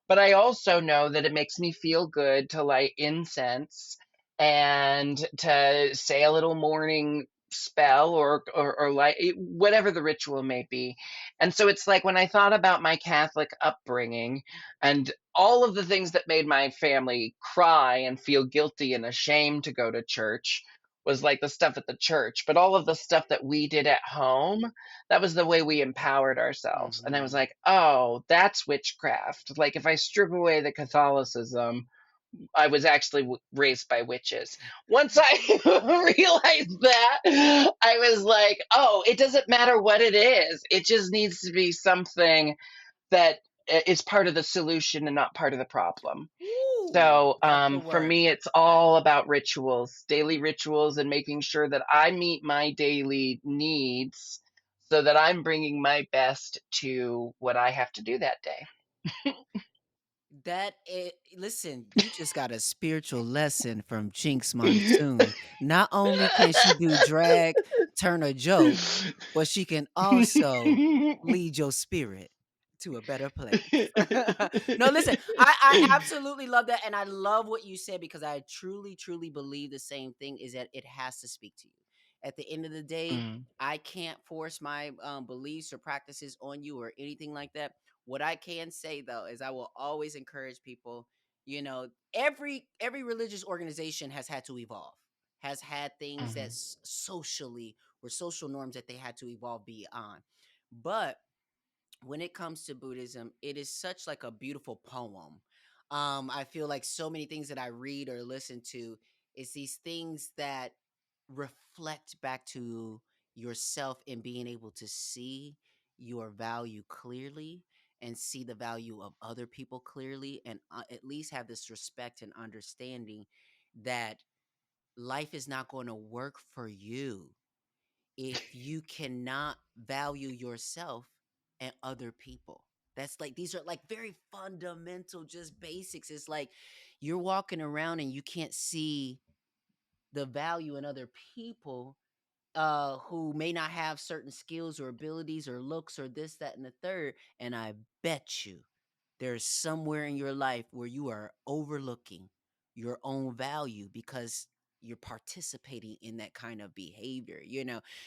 but I also know that it makes me feel good to light incense and to say a little morning spell or like whatever the ritual may be. And so it's like when I thought about my Catholic upbringing and all of the things that made my family cry and feel guilty and ashamed to go to church was like the stuff at the church, but all of the stuff that we did at home, that was the way we empowered ourselves. And I was Hmm. like, oh, that's witchcraft. Like if I strip away the Catholicism, I was actually raised by witches. Once I realized that, I was like, oh, it doesn't matter what it is. It just needs to be something that is part of the solution and not part of the problem. Ooh, So that's the for word. me, it's all about rituals, daily rituals, and making sure that I meet my daily needs so that I'm bringing my best to what I have to do that day. Listen, you just got a spiritual lesson from Jinx Monsoon. Not only can she do drag, turn a joke, but she can also lead your spirit to a better place. No, listen, I absolutely love that. And I love what you said because I truly, truly believe the same thing is that it has to speak to you. At the end of the day, Mm, I can't force my beliefs or practices on you or anything like that. What I can say though is I will always encourage people, every religious organization has had to evolve, has had things that mhm, socially were social norms that they had to evolve beyond. But when it comes to Buddhism, it is such like a beautiful poem. I feel like so many things that I read or listen to is these things that reflect back to yourself and being able to see your value clearly and see the value of other people clearly and at least have this respect and understanding that life is not going to work for you if you cannot value yourself and other people. That's like these are like very fundamental, just basics. It's like you're walking around and you can't see the value in other people who may not have certain skills or abilities or looks or this, that, and the third. And I bet you there's somewhere in your life where you are overlooking your own value because you're participating in that kind of behavior.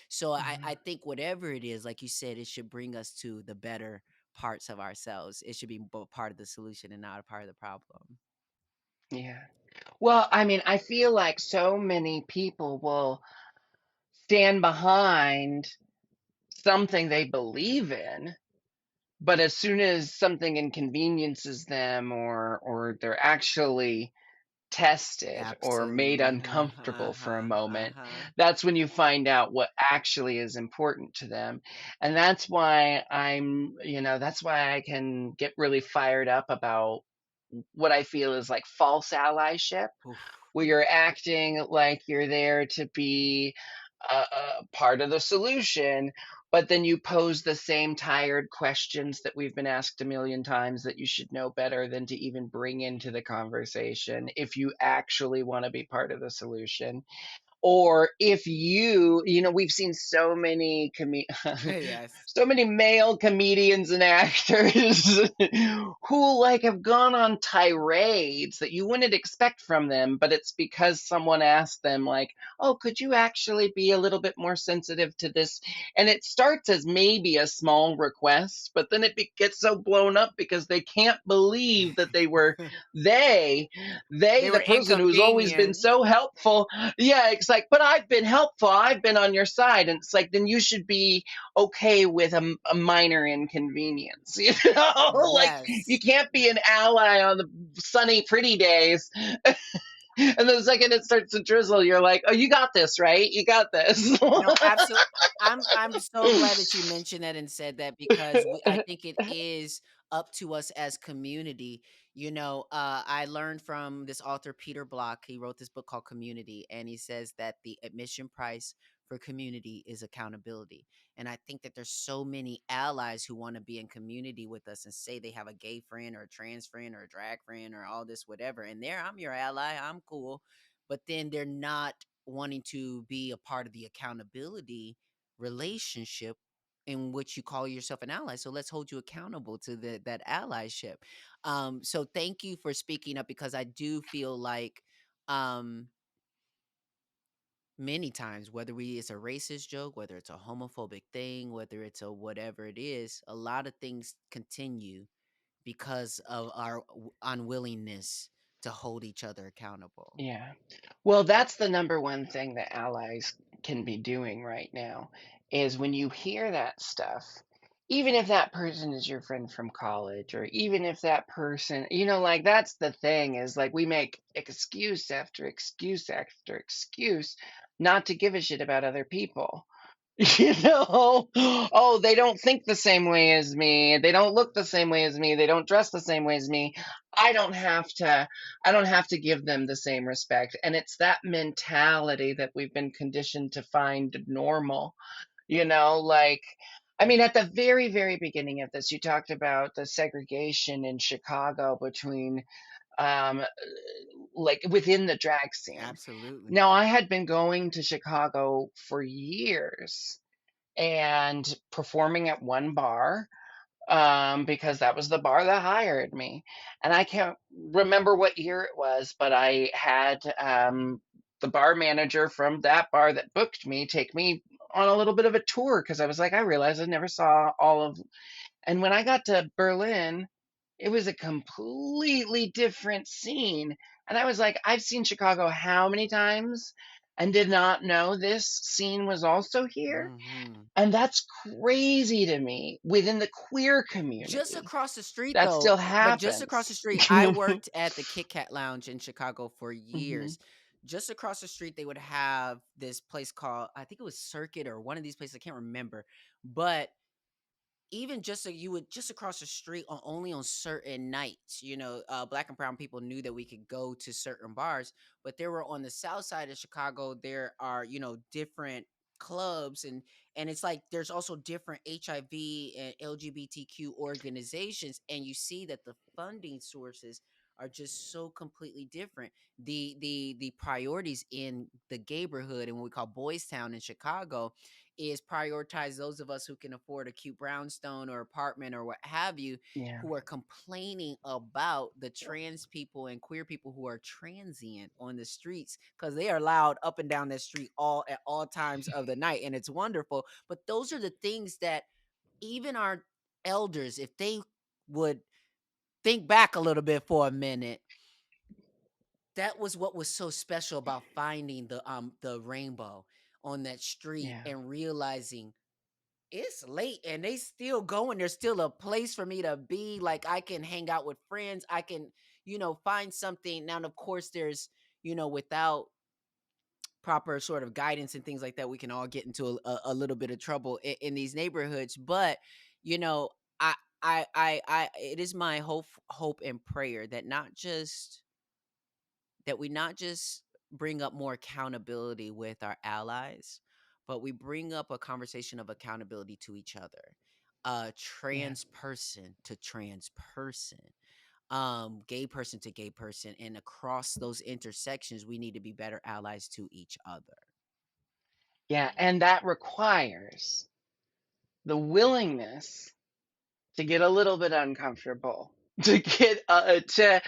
So I mhm. think whatever it is, like you said, it should bring us to the better parts of ourselves. It should be both part of the solution and not a part of the problem. Yeah. Well, I mean, I feel like so many people will stand behind something they believe in, but as soon as something inconveniences them or they're actually tested or made Absolutely. uncomfortable for a moment, Uh-huh. that's when you find out what actually is important to them. And that's why that's why I can get really fired up about what I feel is like false allyship, Oof. where you're acting like you're there to be a part of the solution, but then you pose the same tired questions that we've been asked a million times that you should know better than to even bring into the conversation if you actually want to be part of the solution. Or if we've seen so many Yes. so many male comedians and actors who like have gone on tirades that you wouldn't expect from them, but it's because someone asked them like, oh, could you actually be a little bit more sensitive to this? And it starts as maybe a small request, but then gets so blown up because they can't believe that they They the were person who's always been inconvenienced. so helpful. Yeah, it's like, but I've been helpful. I've been on your side. And it's like, then you should be okay with a minor inconvenience. Like you Yes. can't be an ally on the sunny, pretty days And the second it starts to drizzle, you're like, oh, you got this, right? You got this. No, absolutely. I'm so glad that you mentioned that and said that because I think it is up to us as community. I learned from this author Peter Block. He wrote this book called Community, and he says that the admission price for community is accountability. And I think that there's so many allies who want to be in community with us and say they have a gay friend or a trans friend or a drag friend or all this whatever. And there, I'm your ally. I'm cool, but then they're not wanting to be a part of the accountability relationship in which you call yourself an ally. So let's hold you accountable to that allyship. So thank you for speaking up because I do feel like um many times, whether it's a racist joke, whether it's a homophobic thing, whether it's a whatever it is, a lot of things continue because of our unwillingness to hold each other accountable. Yeah. Well, that's the number one thing that allies can be doing right now is when you hear that stuff, even if that person is your friend from college, or even if that person, like that's the thing is like we make excuse after excuse after excuse not to give a shit about other people. Oh, they don't think the same way as me. They don't look the same way as me. They don't dress the same way as me. I don't have to I don't have to give them the same respect. And it's that mentality that we've been conditioned to find normal. Like I mean at the very very beginning of this you talked about the segregation in Chicago between um like within the drag scene. Absolutely. Now I had been going to Chicago for years and performing at one bar because that was the bar that hired me. And I can't remember what year it was, but I had the bar manager from that bar that booked me take me on a little bit of a tour because I was like, I realized I never saw all of. And when I got to Berlin, it was a completely different scene. And I was like, I've seen Chicago how many times and did not know this scene was also here. Hmm. And that's crazy to me within the queer Just community. across the street That though, still but just across the happens. street, I worked at the Kit Kat Lounge in Chicago for Mhm. years. Just across the street, they would have this place called, I think it was Circuit or one of these places, I can't remember. But even just so you would just across the street on only on certain nights, black and brown people knew that we could go to certain bars, but there were on the south side of Chicago, there are, different clubs, and it's like there's also different HIV and LGBTQ organizations, and you see that the funding sources are just so completely different. The priorities in the neighborhood and what we call Boys Town in Chicago is prioritize those of us who can afford a cute brownstone or apartment or what have you, Yeah. who are complaining about the trans people and queer people who are transient on the streets because they are loud up and down that street all at all times of the night, and it's wonderful. But those are the things that even our elders, if they would think back a little bit for a minute, that was what was so special about finding the rainbow on that street Yeah. and realizing it's late and they still going. There's still a place for me to be. Like I can hang out with friends. I can, find something. Now, of course, there's, without proper sort of guidance and things like that, we can all get into a little bit of trouble in these neighborhoods. But, you know, I, it is my hope and prayer that we not just bring up more accountability with our allies, but we bring up a conversation of accountability to each other. Yeah. Trans person to trans person, gay person to gay person, and across those intersections, we need to be better allies to each other. Yeah. And that requires the willingness to get a little bit uncomfortable, to get to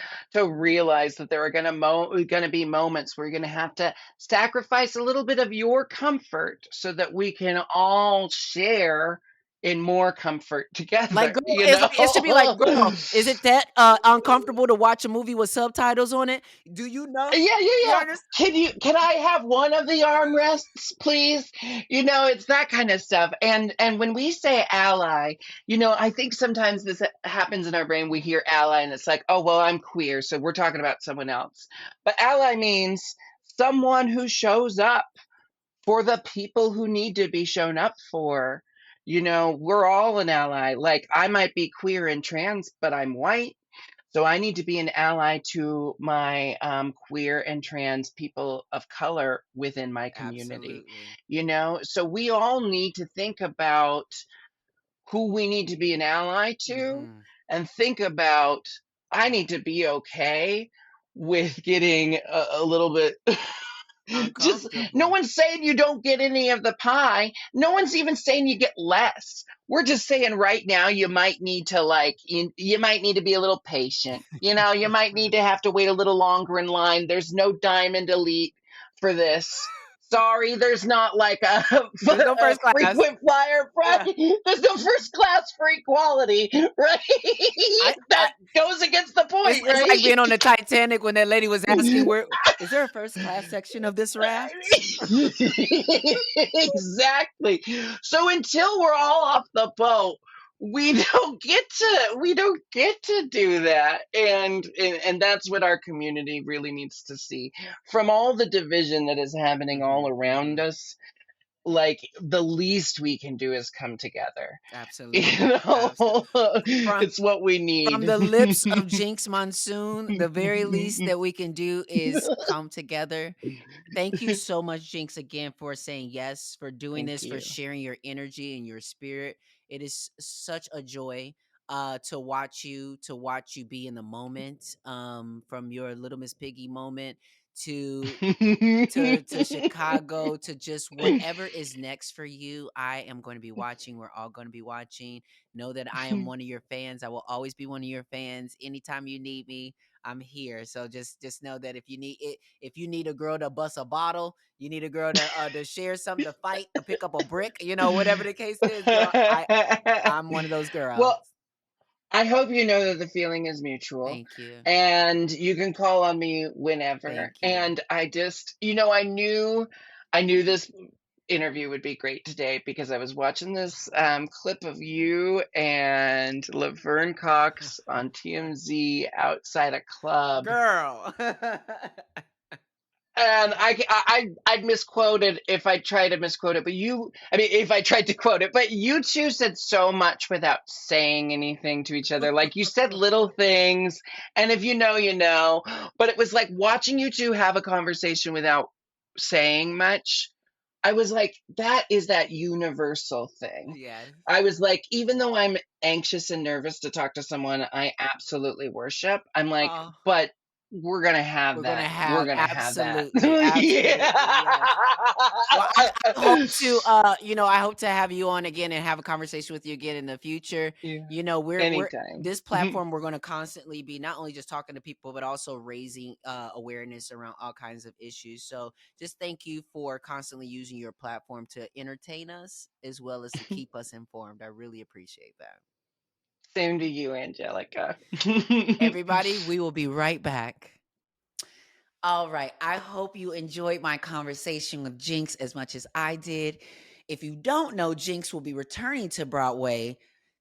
realize that there are going to be moments where you're going to have to sacrifice a little bit of your comfort so that we can all share in more comfort Like, together, girl, you it's like it should be like, know? "Girl, is it that, uncomfortable to watch a movie with subtitles on it? Do you know?" Yeah, yeah, You yeah. understand? Can I have one of the armrests, please? You know, it's that kind of stuff. And when we say ally, you know, I think sometimes this happens in our brain. We hear ally and it's like, oh, well, I'm queer, so we're talking about someone else. But ally means someone who shows up for the people who need to be shown up for. You know, we're all an ally. Like, I might be queer and trans, but I'm white. So I need to be an ally to my queer and trans people of color within my community. Absolutely. You know, so we all need to think about who we need to be an ally to Mhm. and think about, I need to be okay with getting a little bit just, no Uncomfortable. one's saying you don't get any of the pie. No one's even saying you get less. We're just saying right now you might need to you might need to be a little patient. You know, you might need to have to wait a little longer in line. There's no diamond elite for this. Sorry, there's not like a, There's no a first class. frequent flyer, right? Yeah. There's no first class free quality, right? I That goes against the point, it's like right? being on the Titanic when that lady was asking, "Where is there a first class section of this raft?" Exactly. So until we're all off the boat, we don't get to do that. And that's what our community really needs to see. From all the division that is happening all Mhm, around mhm. us, like the least we can do is come together. You Absolutely. know, From it's what we from need. the lips of Jinx Monsoon, the very least that we can do is come together. Thank you so much, Jinx, again for saying yes, for doing Thank this, for you. sharing your energy and your spirit. It is such a joy to watch you be in the moment, from your Little Miss Piggy moment to to Chicago, to just whatever is next for you. I am going to be watching. We're all going to be watching. Know that I am one of your fans. I will always be one of your fans. Anytime you need me, I'm here. So just know that if you need a girl to bust a bottle, you need a girl to share something, to fight, to pick up a brick, whatever the case is, girl. I'm one of those girls. Well, I hope you know that the feeling is mutual Thank you. and you can call on me whenever. Thank you. And I just, I knew this interview would be great today because I was watching this clip of you and Laverne Cox on TMZ outside a club. Girl. And I'd misquote it if I tried to misquote it, but if I tried to quote it, but you two said so much without saying anything to each other. Like you said little things, and if you know, you know. But it was like watching you two have a conversation without saying much. I was like, that is that universal thing. Yes. I was like, even though I'm anxious and nervous to talk to someone I absolutely worship, I'm like, Oh, but we're gonna have we're gonna that. We're have gonna have that. absolutely, absolutely, yes. Well, I hope to, Yeah. I hope to have you on again and have a conversation with you again in the future. Yeah. We're Anytime. this platform. We're going to constantly be not only just talking to people, but also raising awareness around all kinds of issues. So, just thank you for constantly using your platform to entertain us as well as to keep us informed. I really appreciate that. Same to you, Angelica. Everybody, we will be right back. All right. I hope you enjoyed my conversation with Jinx as much as I did. If you don't know, Jinx will be returning to Broadway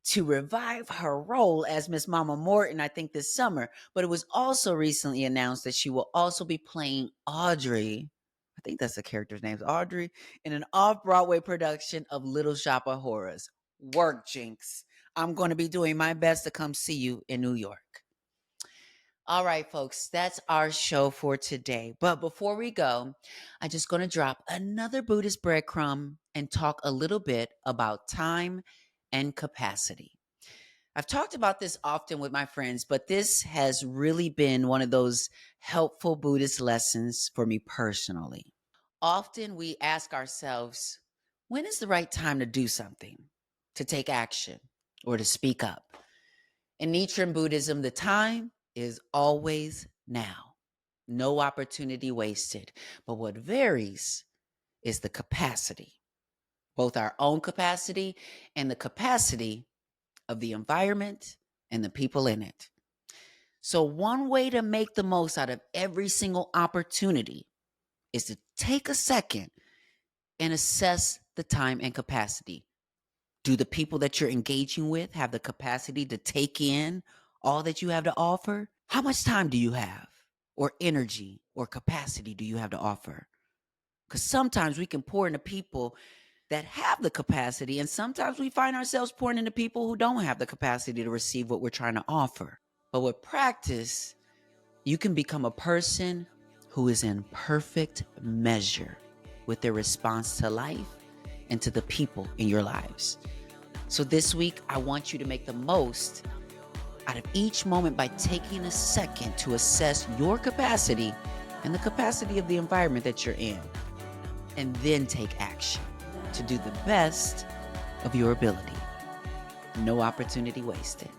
to revive her role as Miss Mama Morton, I think this summer. But it was also recently announced that she will also be playing Audrey. I think that's the character's name, Audrey, in an off Broadway production of Little Shop of Horrors. Work, Jinx. I'm going to be doing my best to come see you in New York. All right, folks, that's our show for today. But before we go, I'm just going to drop another Buddhist breadcrumb and talk a little bit about time and capacity. I've talked about this often with my friends, but this has really been one of those helpful Buddhist lessons for me personally. Often we ask ourselves, when is the right time to do something, to take action, or to speak up? In Nichiren Buddhism, the time is always now. No opportunity wasted. But what varies is the capacity. both our own capacity and the capacity of the environment and the people in it. So, one way to make the most out of every single opportunity is to take a second and assess the time and capacity. Do the people that you're engaging with have the capacity to take in all that you have to offer? How much time do you have, or energy, or capacity do you have to offer? Because sometimes we can pour into people that have the capacity, and sometimes we find ourselves pouring into people who don't have the capacity to receive what we're trying to offer. But with practice, you can become a person who is in perfect measure with their response to life and to the people in your lives. So this week, I want you to make the most out of each moment by taking a second to assess your capacity and the capacity of the environment that you're in, and then take action to do the best of your ability. No opportunity wasted.